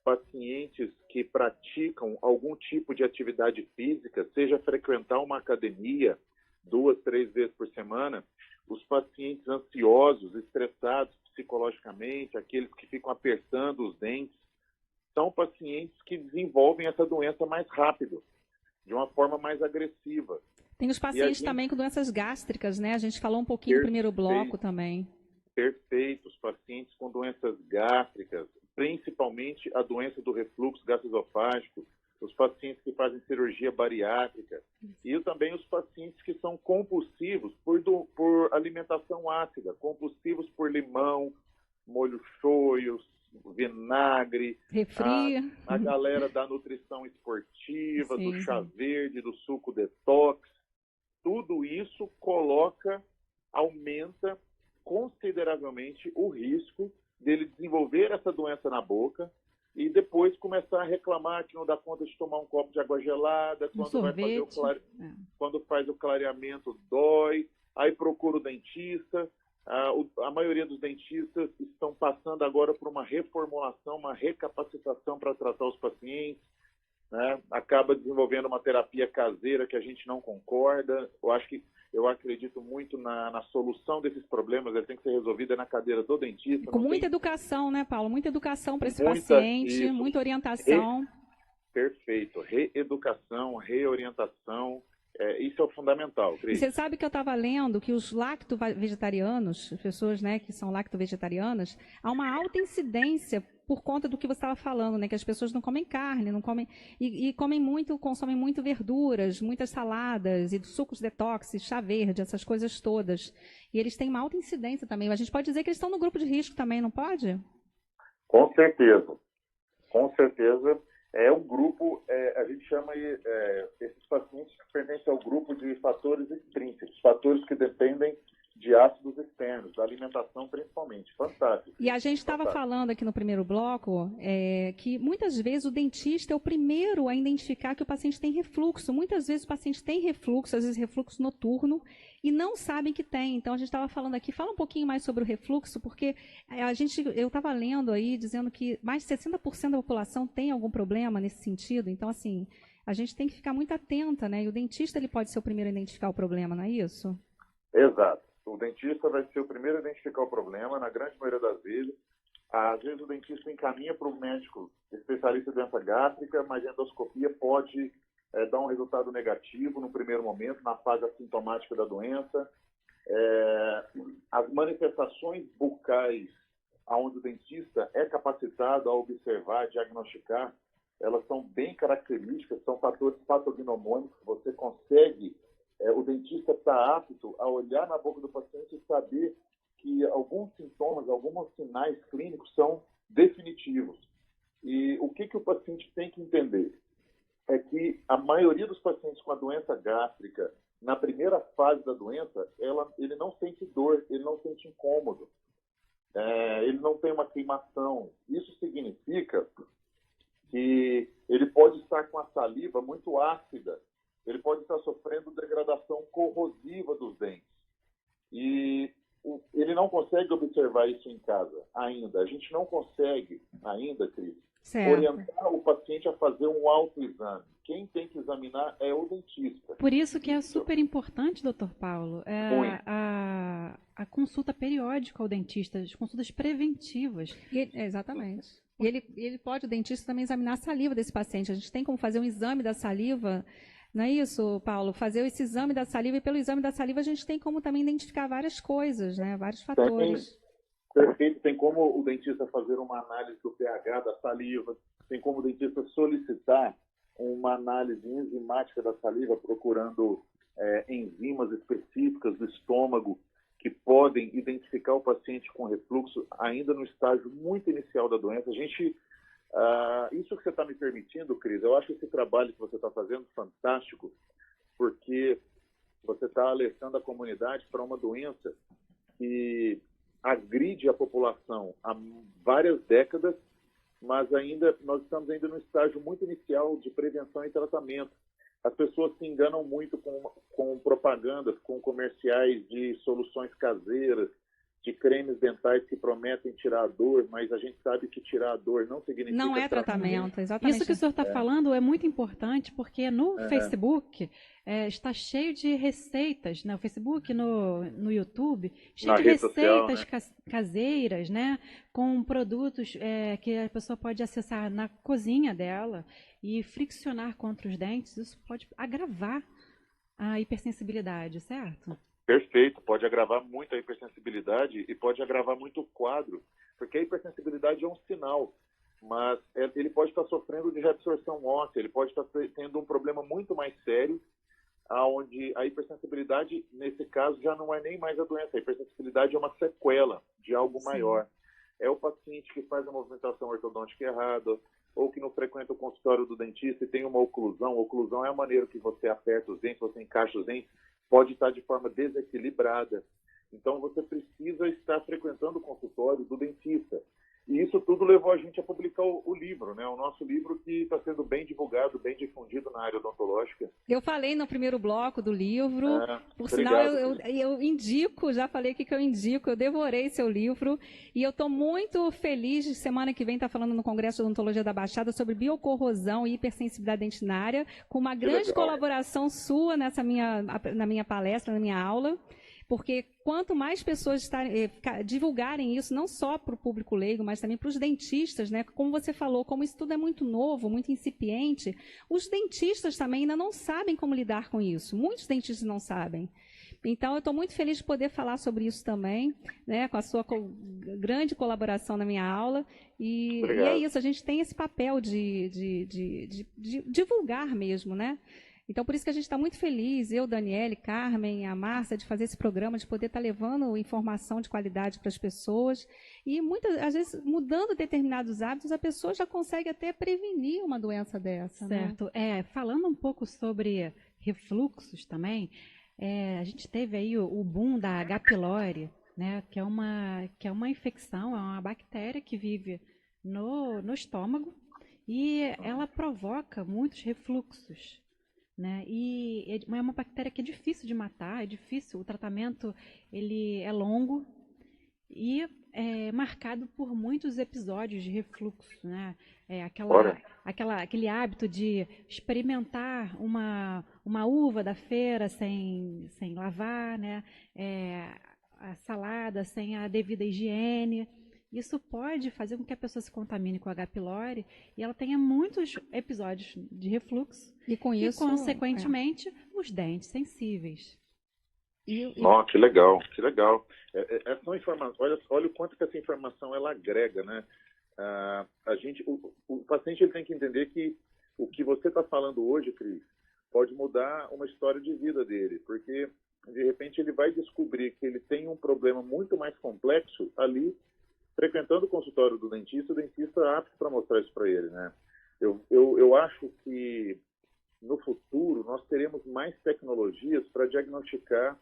Speaker 15: pacientes que praticam algum tipo de atividade física, seja frequentar uma academia 2, 3 vezes por semana, os pacientes ansiosos, estressados psicologicamente, aqueles que ficam apertando os dentes, são pacientes que desenvolvem essa doença mais rápido, de uma forma mais agressiva.
Speaker 4: Tem os pacientes também com doenças gástricas, né? A gente falou um pouquinho no primeiro bloco também.
Speaker 15: Perfeito. Os pacientes com doenças gástricas, principalmente a doença do refluxo gastroesofágico, os pacientes que fazem cirurgia bariátrica e também os pacientes que são compulsivos por alimentação ácida, compulsivos por limão, molho shoyu, vinagre,
Speaker 4: refri,
Speaker 15: a galera da nutrição esportiva, sim, do chá verde, do suco detox, tudo isso aumenta consideravelmente o risco dele desenvolver essa doença na boca e depois começar a reclamar que não dá conta de tomar um copo de água gelada, quando faz o clareamento dói, aí procura o dentista. A maioria dos dentistas estão passando agora por uma reformulação, uma recapacitação para tratar os pacientes, né? Acaba desenvolvendo uma terapia caseira que a gente não concorda. Eu acredito muito na solução desses problemas, ele tem que ser resolvido na cadeira do dentista.
Speaker 4: Com muita educação, né, Paulo? Muita educação para esse paciente, muita orientação.
Speaker 15: Perfeito. Reeducação, reorientação. Isso é o fundamental, Cris.
Speaker 4: E você sabe que eu estava lendo que os lacto-vegetarianos, pessoas, né, que são lacto-vegetarianas, há uma alta incidência por conta do que você estava falando, né, que as pessoas não comem carne, não comem e consomem muito verduras, muitas saladas e sucos detox, chá verde, essas coisas todas. E eles têm uma alta incidência também. A gente pode dizer que eles estão no grupo de risco também, não pode?
Speaker 15: Com certeza. Com certeza. É um grupo, a gente chama esses pacientes que pertencem ao grupo de fatores extrínsecos, fatores que dependem de ácidos externos, da alimentação principalmente. Fantástico.
Speaker 4: E a gente estava falando aqui no primeiro bloco que muitas vezes o dentista é o primeiro a identificar que o paciente tem refluxo. Muitas vezes o paciente tem refluxo, às vezes refluxo noturno, e não sabem que tem. Então a gente estava falando aqui, fala um pouquinho mais sobre o refluxo, porque eu estava lendo aí, dizendo que mais de 60% da população tem algum problema nesse sentido. Então, assim, a gente tem que ficar muito atenta, né? E o dentista ele pode ser o primeiro a identificar o problema, não é isso?
Speaker 15: Exato. O dentista vai ser o primeiro a identificar o problema, na grande maioria das vezes. Às vezes o dentista encaminha para o médico especialista em doença gástrica, mas a endoscopia pode dar um resultado negativo no primeiro momento, na fase assintomática da doença. As manifestações bucais, onde o dentista é capacitado a observar, diagnosticar, elas são bem características, são fatores patognomônicos. Você consegue, o dentista está apto a olhar na boca do paciente e saber que alguns sintomas, alguns sinais clínicos são definitivos. E o que o paciente tem que entender? É que a maioria dos pacientes com a doença gástrica, na primeira fase da doença, ele não sente dor, ele não sente incômodo, ele não tem uma queimação. Isso significa que ele pode estar com a saliva muito ácida, ele pode estar sofrendo degradação corrosiva dos dentes. E ele não consegue observar isso em casa ainda. A gente não consegue ainda, Cris, orientar o paciente a fazer um autoexame. Quem tem que examinar é o dentista.
Speaker 5: Por isso que é super importante, doutor Paulo, a consulta periódica ao dentista, as consultas preventivas.
Speaker 4: Exatamente. E ele pode, o dentista, também examinar a saliva desse paciente. A gente tem como fazer um exame da saliva. Não é isso, Paulo? Fazer esse exame da saliva, e pelo exame da saliva a gente tem como também identificar várias coisas, né? Vários fatores.
Speaker 15: Perfeito. Tem como o dentista fazer uma análise do pH da saliva, tem como o dentista solicitar uma análise enzimática da saliva, procurando enzimas específicas do estômago que podem identificar o paciente com refluxo ainda no estágio muito inicial da doença. A gente... isso que você está me permitindo, Cris, eu acho esse trabalho que você está fazendo fantástico, porque você está alertando a comunidade para uma doença que agride a população há várias décadas, mas nós estamos ainda no estágio muito inicial de prevenção e tratamento. As pessoas se enganam muito com propagandas, com comerciais de soluções caseiras, de cremes dentais que prometem tirar a dor, mas a gente sabe que tirar a dor não significa...
Speaker 4: Não é tratamento, exatamente.
Speaker 5: Isso que o senhor está falando é muito importante, porque no Facebook está cheio de receitas, né? O Facebook, no YouTube, cheio de receitas caseiras, né? Com produtos que a pessoa pode acessar na cozinha dela e friccionar contra os dentes. Isso pode agravar a hipersensibilidade, certo?
Speaker 15: Perfeito, pode agravar muito a hipersensibilidade e pode agravar muito o quadro, porque a hipersensibilidade é um sinal, mas ele pode estar sofrendo de reabsorção óssea, ele pode estar tendo um problema muito mais sério, onde a hipersensibilidade, nesse caso, já não é nem mais a doença, a hipersensibilidade é uma sequela de algo maior. É o paciente que faz a movimentação ortodôntica errada, ou que não frequenta o consultório do dentista e tem uma oclusão. Oclusão é a maneira que você aperta os dentes, você encaixa os dentes, pode estar de forma desequilibrada. Então, você precisa estar frequentando o consultório do dentista. E isso tudo levou a gente a publicar o livro, né? O nosso livro que está sendo bem divulgado, bem difundido na área odontológica.
Speaker 4: Eu falei no primeiro bloco do livro, por sinal eu indico, já falei aqui que eu indico, eu devorei seu livro e eu estou muito feliz de semana que vem estar falando no Congresso de Odontologia da Baixada sobre biocorrosão e hipersensibilidade dentinária, com uma grande colaboração sua na minha palestra, na minha aula. Porque quanto mais pessoas divulgarem isso, não só para o público leigo, mas também para os dentistas, né? Como você falou, como isso tudo é muito novo, muito incipiente, os dentistas também ainda não sabem como lidar com isso. Muitos dentistas não sabem. Então, eu estou muito feliz de poder falar sobre isso também, né? Com a sua grande colaboração na minha aula. E é isso, a gente tem esse papel de divulgar mesmo, né? Então, por isso que a gente está muito feliz, eu, Daniele, Carmen, a Márcia, de fazer esse programa, de poder estar levando informação de qualidade para as pessoas. E, às vezes, mudando determinados hábitos, a pessoa já consegue até prevenir uma doença dessa.
Speaker 5: Certo.
Speaker 4: Né?
Speaker 5: Falando um pouco sobre refluxos também, a gente teve aí o boom da H. pylori, né, que é uma infecção, é uma bactéria que vive no estômago e ela provoca muitos refluxos. Né? E é uma bactéria que é difícil de matar, é difícil, o tratamento ele é longo e é marcado por muitos episódios de refluxo, né? Aquele hábito de experimentar uma uva da feira sem lavar, né? A salada sem a devida higiene. Isso pode fazer com que a pessoa se contamine com H. pylori e ela tenha muitos episódios de refluxo e, consequentemente, os dentes sensíveis.
Speaker 15: Que legal, que legal. Essa informação, olha o quanto que essa informação ela agrega, né? o paciente ele tem que entender que o que você está falando hoje, Cris, pode mudar uma história de vida dele, porque de repente ele vai descobrir que ele tem um problema muito mais complexo ali, frequentando o consultório do dentista, o dentista é apto para mostrar isso para ele, né? Eu acho que no futuro nós teremos mais tecnologias para diagnosticar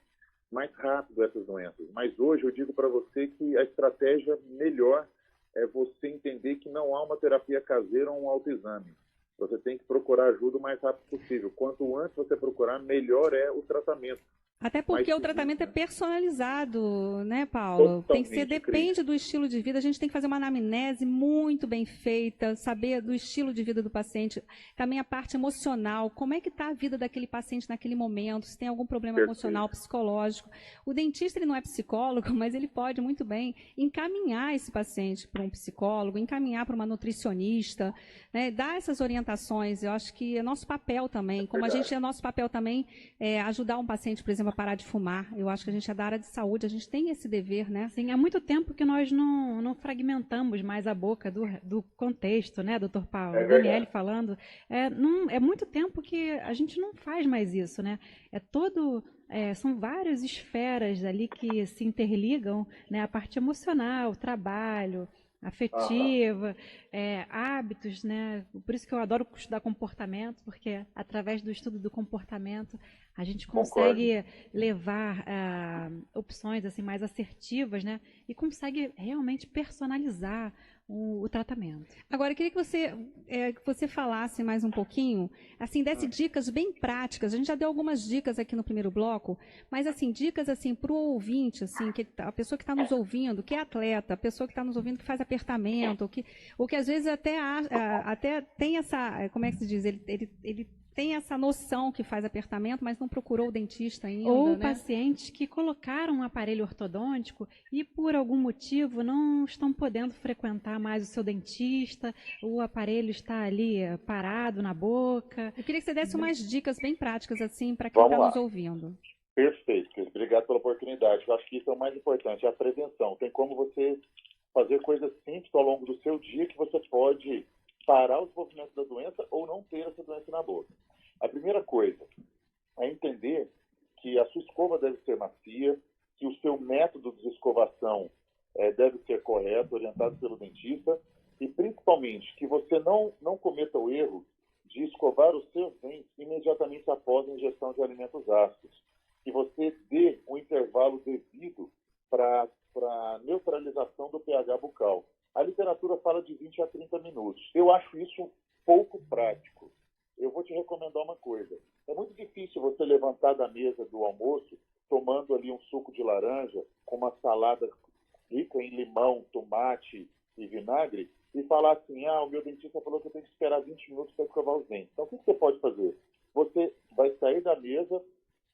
Speaker 15: mais rápido essas doenças. Mas hoje eu digo para você que a estratégia melhor é você entender que não há uma terapia caseira ou um autoexame. Você tem que procurar ajuda o mais rápido possível. Quanto antes você procurar, melhor é o tratamento.
Speaker 4: Até porque o tratamento é personalizado, né, Paulo? Tem que ser, depende do estilo de vida. A gente tem que fazer uma anamnese muito bem feita, saber do estilo de vida do paciente. Também a parte emocional, como é que está a vida daquele paciente naquele momento, se tem algum problema emocional, psicológico. O dentista, ele não é psicólogo, mas ele pode muito bem encaminhar esse paciente para um psicólogo, encaminhar para uma nutricionista, né, dar essas orientações. Eu acho que é nosso papel também, como é nosso papel também ajudar um paciente, por exemplo, a parar de fumar. Eu acho que a gente é da área de saúde, a gente tem esse dever, né?
Speaker 5: Sim, há muito tempo que nós não fragmentamos mais a boca do contexto, né, doutor Paulo? O Daniele falando. É muito tempo que a gente não faz mais isso, né? São várias esferas ali que se interligam, né? A parte emocional, o trabalho, afetiva, hábitos, né? Por isso que eu adoro estudar comportamento, porque através do estudo do comportamento a gente consegue levar opções assim mais assertivas, né? E consegue realmente personalizar o tratamento.
Speaker 4: Agora, eu queria que você falasse mais um pouquinho, assim, desse dicas bem práticas. A gente já deu algumas dicas aqui no primeiro bloco, mas assim, dicas assim para o ouvinte, assim, a pessoa que está nos ouvindo, que é atleta, a pessoa que está nos ouvindo que faz apertamento, ou que às vezes até tem essa, como é que se diz, ele tem essa noção que faz apertamento, mas não procurou o dentista ainda,
Speaker 5: ou
Speaker 4: né?
Speaker 5: pacientes que colocaram um aparelho ortodôntico e por algum motivo não estão podendo frequentar mais o seu dentista, o aparelho está ali parado na boca.
Speaker 4: Eu queria que você desse umas dicas bem práticas assim para quem está nos ouvindo.
Speaker 15: Perfeito, Cris. Obrigado pela oportunidade. Eu acho que isso é o mais importante, é a prevenção. Tem como você fazer coisas simples ao longo do seu dia que você pode parar o desenvolvimento da doença ou não ter essa doença na boca. A primeira coisa é entender que a sua escova deve ser macia, que o seu método de escovação deve ser correto, orientado pelo dentista, e principalmente que você não cometa o erro de escovar os seus dentes imediatamente após a ingestão de alimentos ácidos. Que você dê um intervalo devido para neutralização do pH bucal. A literatura fala de 20 a 30 minutos. Eu acho isso pouco prático. Eu vou te recomendar uma coisa. É muito difícil você levantar da mesa do almoço tomando ali um suco de laranja com uma salada rica em limão, tomate e vinagre e falar assim, o meu dentista falou que eu tenho que esperar 20 minutos para escovar os dentes. Então, o que você pode fazer? Você vai sair da mesa,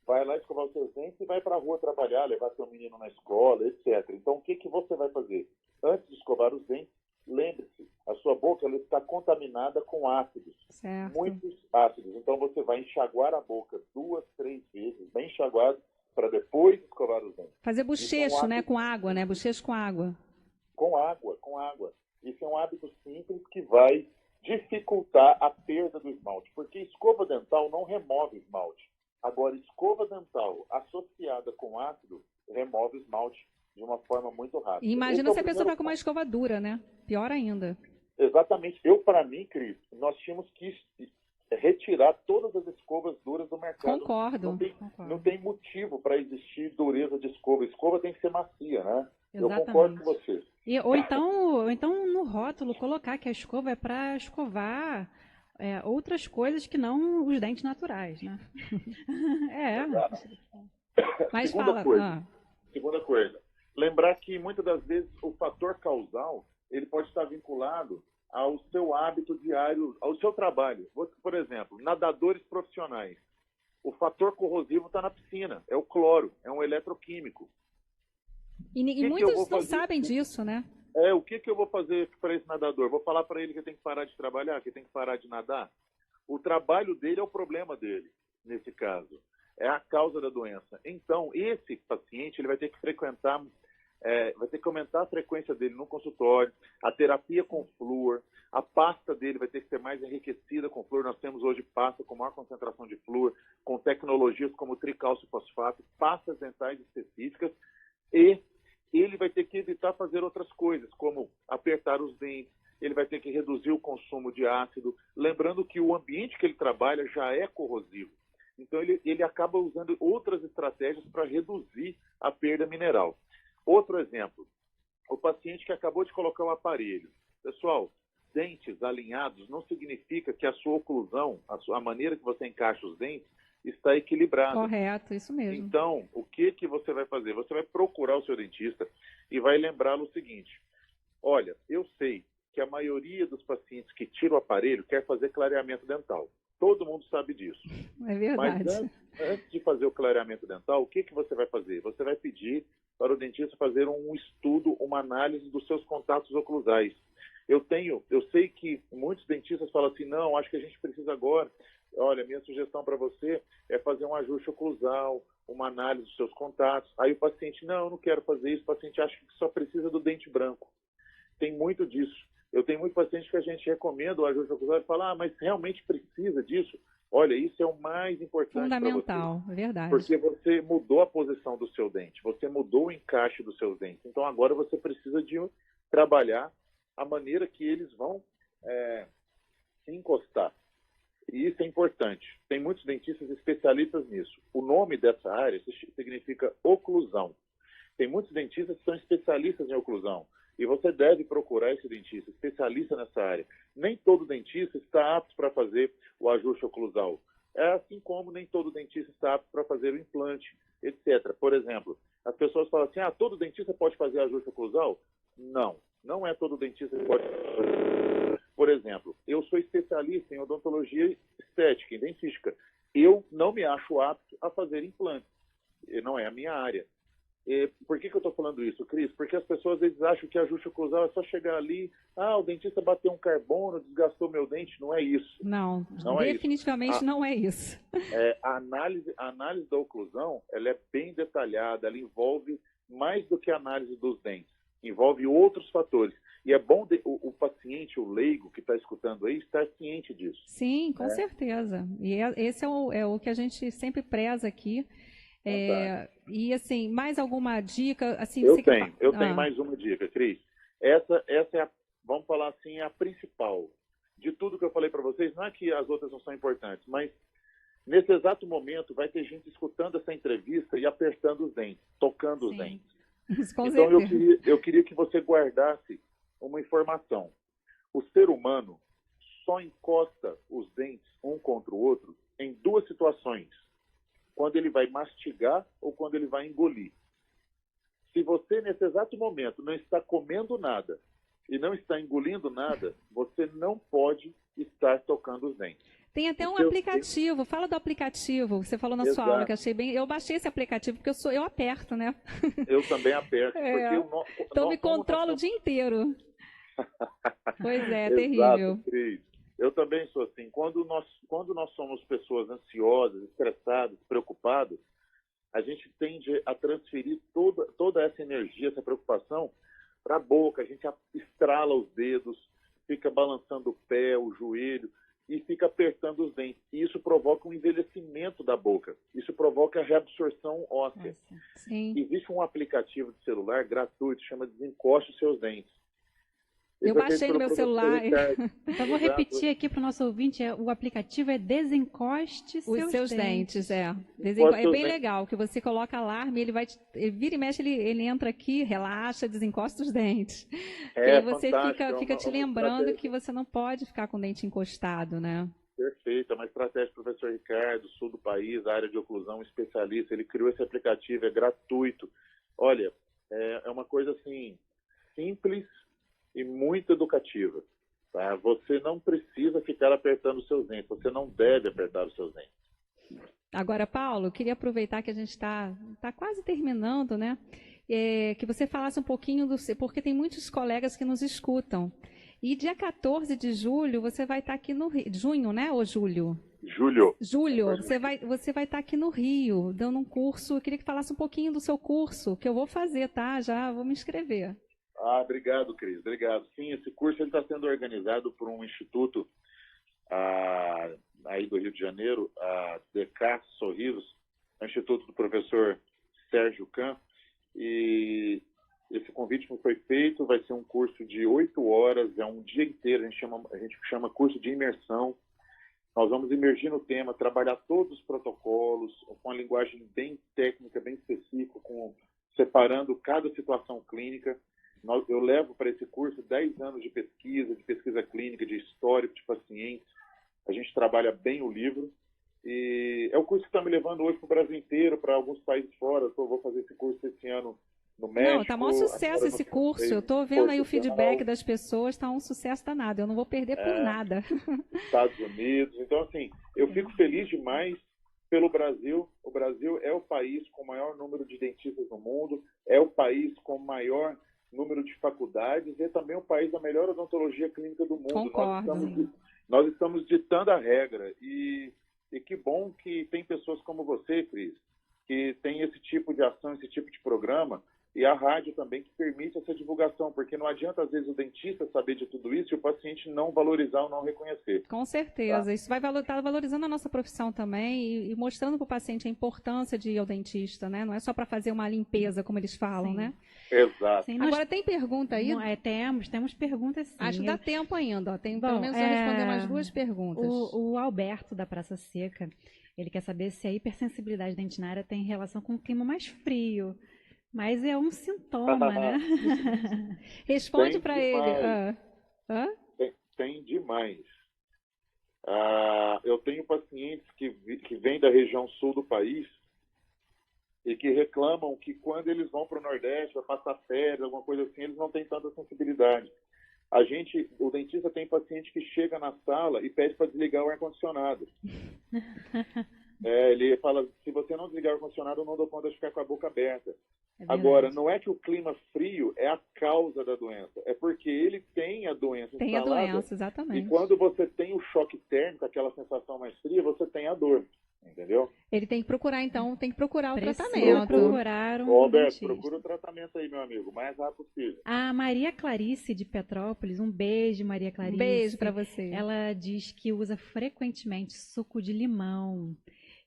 Speaker 15: vai lá escovar os seus dentes e vai para a rua trabalhar, levar seu menino na escola, etc. Então, o que você vai fazer? Antes de escovar os dentes, lembre-se, a sua boca ela está contaminada com ácidos, muitos ácidos. Então, você vai enxaguar a boca 2, 3 vezes, bem enxaguado, para depois escovar os dentes.
Speaker 4: Fazer bochecho, né? Com água, né? Bochecho com água.
Speaker 15: Com água. Isso é um hábito simples que vai dificultar a perda do esmalte, porque escova dental não remove esmalte. Agora, escova dental associada com ácido remove esmalte de uma forma muito rápida.
Speaker 4: Imagina se a pessoa está com uma escova dura, né? Pior ainda.
Speaker 15: Exatamente. Para mim, Cris, nós tínhamos que retirar todas as escovas duras do mercado.
Speaker 4: Concordo.
Speaker 15: Não tem motivo para existir dureza de escova. Escova tem que ser macia, né?
Speaker 5: Exatamente.
Speaker 15: Eu concordo com você.
Speaker 5: Ou então no rótulo colocar que a escova é para escovar outras coisas que não os dentes naturais, né?
Speaker 4: Mas
Speaker 15: Segunda coisa. Lembrar que muitas das vezes o fator causal ele pode estar vinculado ao seu hábito diário, ao seu trabalho. Por exemplo, nadadores profissionais. O fator corrosivo está na piscina, é o cloro, é um eletroquímico.
Speaker 4: E muitos não sabem disso, né?
Speaker 15: O que eu vou fazer para esse nadador? Vou falar para ele que tem que parar de trabalhar, que tem que parar de nadar? O trabalho dele é o problema dele, nesse caso. É a causa da doença. Então, esse paciente ele vai ter que frequentar vai ter que aumentar a frequência dele no consultório, a terapia com flúor, a pasta dele vai ter que ser mais enriquecida com flúor. Nós temos hoje pasta com maior concentração de flúor, com tecnologias como tricálcio-fosfato, pastas dentais específicas, e ele vai ter que evitar fazer outras coisas, como apertar os dentes, ele vai ter que reduzir o consumo de ácido, lembrando que o ambiente que ele trabalha já é corrosivo. Então, ele acaba usando outras estratégias para reduzir a perda mineral. Outro exemplo, o paciente que acabou de colocar um aparelho. Pessoal, dentes alinhados não significa que a sua oclusão, a maneira que você encaixa os dentes, está equilibrada.
Speaker 4: Correto, isso mesmo.
Speaker 15: Então, o que você vai fazer? Você vai procurar o seu dentista e vai lembrá-lo o seguinte: olha, eu sei que a maioria dos pacientes que tiram o aparelho quer fazer clareamento dental. Todo mundo sabe disso.
Speaker 4: É verdade.
Speaker 15: Mas antes de fazer o clareamento dental, o que você vai fazer? Você vai pedir para o dentista fazer um estudo, uma análise dos seus contatos oclusais. Eu sei que muitos dentistas falam assim, não, acho que a gente precisa agora. Olha, minha sugestão para você é fazer um ajuste oclusal, uma análise dos seus contatos. Aí o paciente, não, eu não quero fazer isso. O paciente acha que só precisa do dente branco. Tem muito disso. Eu tenho muitos pacientes que a gente recomenda o ajuste oclusal e fala, mas realmente precisa disso? Olha, isso é o mais importante para você.
Speaker 4: Fundamental, é verdade.
Speaker 15: Porque você mudou a posição do seu dente, você mudou o encaixe dos seus dentes. Então agora você precisa de trabalhar a maneira que eles vão se encostar. E isso é importante. Tem muitos dentistas especialistas nisso. O nome dessa área significa oclusão. Tem muitos dentistas que são especialistas em oclusão. E você deve procurar esse dentista, especialista nessa área. Nem todo dentista está apto para fazer o ajuste oclusal. É assim como nem todo dentista está apto para fazer o implante, etc. Por exemplo, as pessoas falam assim, todo dentista pode fazer ajuste oclusal? Não, não é todo dentista que pode fazer. Por exemplo, eu sou especialista em odontologia estética, em dentística. Eu não me acho apto a fazer implante. Não é a minha área. Por que eu estou falando isso, Cris? Porque as pessoas às vezes acham que ajuste oclusal é só chegar ali, o dentista bateu um carbono, desgastou meu dente. Não é isso.
Speaker 4: Não,
Speaker 15: É
Speaker 4: definitivamente
Speaker 15: isso.
Speaker 4: Não é isso.
Speaker 15: A análise da oclusão, ela é bem detalhada, ela envolve mais do que a análise dos dentes, envolve outros fatores. E é bom o paciente, o leigo que está escutando aí, estar ciente disso.
Speaker 4: Sim, com certeza. E esse é o que a gente sempre preza aqui. E assim, mais alguma dica? Assim,
Speaker 15: eu tenho mais uma dica, Cris. Essa é vamos falar assim, a principal. De tudo que eu falei para vocês, não é que as outras não são importantes, mas nesse exato momento vai ter gente escutando essa entrevista e apertando os dentes, tocando os dentes. Então eu queria que você guardasse uma informação. O ser humano só encosta os dentes um contra o outro em duas situações. Quando ele vai mastigar ou quando ele vai engolir. Se você, nesse exato momento, não está comendo nada e não está engolindo nada, você não pode estar tocando os dentes.
Speaker 4: Tem até um aplicativo, fala do aplicativo, você falou na sua aula, que achei bem... Eu baixei esse aplicativo porque eu aperto, né?
Speaker 15: Eu também aperto.
Speaker 4: Então me controlo o dia inteiro. Pois é,
Speaker 15: Exato,
Speaker 4: terrível.
Speaker 15: Cris. Eu também sou assim. Quando nós somos pessoas ansiosas, estressadas, preocupadas, a gente tende a transferir toda essa energia, essa preocupação para a boca. A gente estrala os dedos, fica balançando o pé, o joelho e fica apertando os dentes. E isso provoca um envelhecimento da boca. Isso provoca a reabsorção óssea.
Speaker 4: Sim.
Speaker 15: Existe um aplicativo de celular gratuito, chama Desencoste os Seus Dentes.
Speaker 4: Eu baixei no meu celular.
Speaker 5: Então, vou repetir aqui para o nosso ouvinte, o aplicativo é Desencoste
Speaker 4: os seus dentes. É bem legal, que você coloca alarme, ele vira e mexe, ele entra aqui, relaxa, desencosta os dentes. E aí você fica te lembrando que você não pode ficar com o dente encostado, né?
Speaker 15: Perfeito, é uma estratégia do professor Ricardo, sul do país, área de oclusão, especialista. Ele criou esse aplicativo, é gratuito. Olha, é uma coisa assim, simples e muito educativa. Tá? Você não precisa ficar apertando os seus dentes, você não deve apertar os seus dentes.
Speaker 4: Agora, Paulo, queria aproveitar que a gente está quase terminando, né? Que você falasse um pouquinho porque tem muitos colegas que nos escutam. E dia 14 de julho você vai estar aqui no Rio, junho, né? Ou julho?
Speaker 15: Júlio.
Speaker 4: Júlio, você vai estar aqui no Rio, dando um curso. Eu queria que falasse um pouquinho do seu curso, que eu vou fazer, tá? Já vou me inscrever.
Speaker 15: Obrigado, Cris. Obrigado. Sim, esse curso está sendo organizado por um instituto aí do Rio de Janeiro, a DK Sorrisos, o instituto do professor Sérgio Kahn, e esse convite foi feito, vai ser um curso de 8 horas, é um dia inteiro, a gente chama curso de imersão. Nós vamos imergir no tema, trabalhar todos os protocolos, com a linguagem bem técnica, bem específica, separando cada situação clínica. Eu levo para esse curso 10 anos de pesquisa clínica, de histórico de pacientes. A gente trabalha bem o livro. E é o curso que está me levando hoje para o Brasil inteiro, para alguns países fora. Eu vou fazer esse curso esse ano no México.
Speaker 4: Não, tá maior sucesso esse curso. Eu estou vendo aí o feedback das pessoas, está um sucesso danado. Eu não vou perder por nada.
Speaker 15: Estados Unidos. Então, assim, eu fico feliz demais pelo Brasil. O Brasil é o país com o maior número de dentistas no mundo, é o país com o maior número de faculdades e é também o país da melhor odontologia clínica do mundo.
Speaker 4: Concordo.
Speaker 15: Nós estamos ditando a regra e que bom que tem pessoas como você, Cris, que tem esse tipo de ação, esse tipo de programa, e a rádio também que permite essa divulgação, porque não adianta, às vezes, o dentista saber de tudo isso e o paciente não valorizar ou não reconhecer.
Speaker 4: Com certeza. Tá? Isso vai estar valorizando a nossa profissão também e mostrando para o paciente a importância de ir ao dentista, né? Não é só para fazer uma limpeza, como eles falam, né?
Speaker 15: Exato.
Speaker 4: Sim, agora, tem pergunta aí?
Speaker 5: Temos perguntas sim.
Speaker 4: Acho que dá tempo ainda. Pelo menos eu responder mais 2 perguntas.
Speaker 5: O Alberto, da Praça Seca, ele quer saber se a hipersensibilidade dentinária tem relação com o clima mais frio. Mas é um sintoma, né?
Speaker 4: Responde para ele.
Speaker 15: Tem demais. Eu tenho pacientes que vêm da região sul do país e que reclamam que quando eles vão para o Nordeste, para passar férias, alguma coisa assim, eles não têm tanta sensibilidade. O dentista tem paciente que chega na sala e pede para desligar o ar-condicionado. Ele fala, se você não desligar o ar-condicionado, eu não dou conta de ficar com a boca aberta. Agora, não é que o clima frio é a causa da doença, é porque ele tem a doença instalada.
Speaker 4: Tem a doença, exatamente.
Speaker 15: E quando você tem o choque térmico, aquela sensação mais fria, você tem a dor, entendeu?
Speaker 4: Ele tem que procurar, então, o tratamento.
Speaker 15: Roberto, procura o tratamento aí, meu amigo, o mais rápido possível.
Speaker 5: A Maria Clarice, de Petrópolis, um beijo, Maria Clarice.
Speaker 4: Um beijo para você.
Speaker 5: Ela diz que usa frequentemente suco de limão.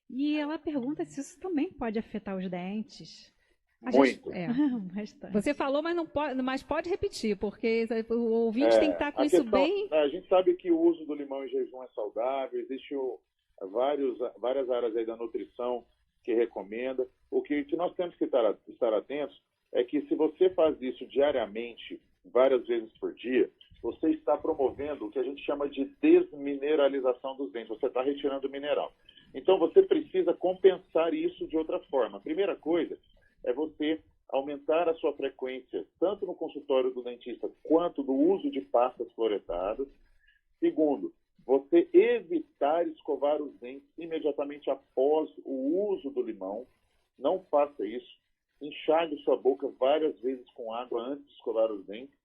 Speaker 5: E ela pergunta se isso também pode afetar os dentes.
Speaker 15: Muito.
Speaker 4: Você falou, mas não pode, mas pode repetir, porque o ouvinte tem que estar com isso bem.
Speaker 15: A gente sabe que o uso do limão em jejum é saudável, existe várias áreas aí da nutrição que recomenda. O que nós temos que estar atentos é que se você faz isso diariamente, várias vezes por dia, você está promovendo o que a gente chama de desmineralização dos dentes. Você está retirando o mineral. Então, você precisa compensar isso de outra forma. A primeira coisa é você aumentar a sua frequência, tanto no consultório do dentista, quanto do uso de pastas fluoretadas. Segundo, você evitar escovar os dentes imediatamente após o uso do limão. Não faça isso. Enxague sua boca várias vezes com água antes de escovar os dentes.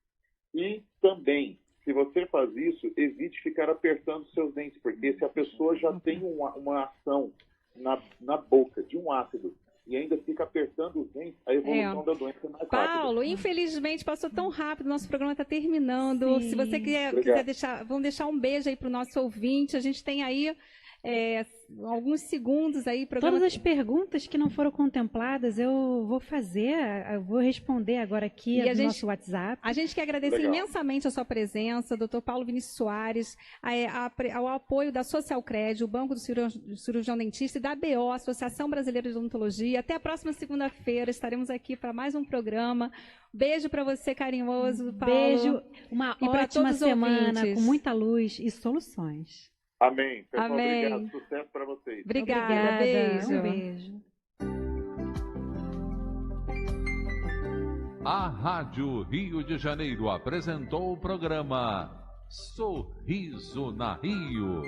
Speaker 15: E também, se você faz isso, evite ficar apertando seus dentes, porque se a pessoa já tem uma ação na boca de um ácido e ainda fica apertando os dentes, a evolução da doença é mais rápida.
Speaker 4: Paulo, infelizmente passou tão rápido, nosso programa está terminando. Sim. Se você quiser deixar, vamos deixar um beijo aí para o nosso ouvinte. A gente tem aí alguns segundos aí.
Speaker 5: Todas as perguntas que não foram contempladas eu vou responder agora aqui no nosso WhatsApp.
Speaker 4: A gente quer agradecer imensamente a sua presença, Dr. Paulo Vinícius Soares, ao apoio da Socialcred, o Banco do Cirurgião Dentista e da ABO, Associação Brasileira de Odontologia. Até a próxima segunda-feira, estaremos aqui para mais um programa. Beijo para você, carinhoso, Paulo.
Speaker 5: Beijo, uma ótima semana, com muita luz e soluções.
Speaker 15: Amém. Pessoal, obrigado. Sucesso para vocês.
Speaker 4: Obrigada. Beijo.
Speaker 5: Um beijo.
Speaker 3: A Rádio Rio de Janeiro apresentou o programa Sorriso na Rio.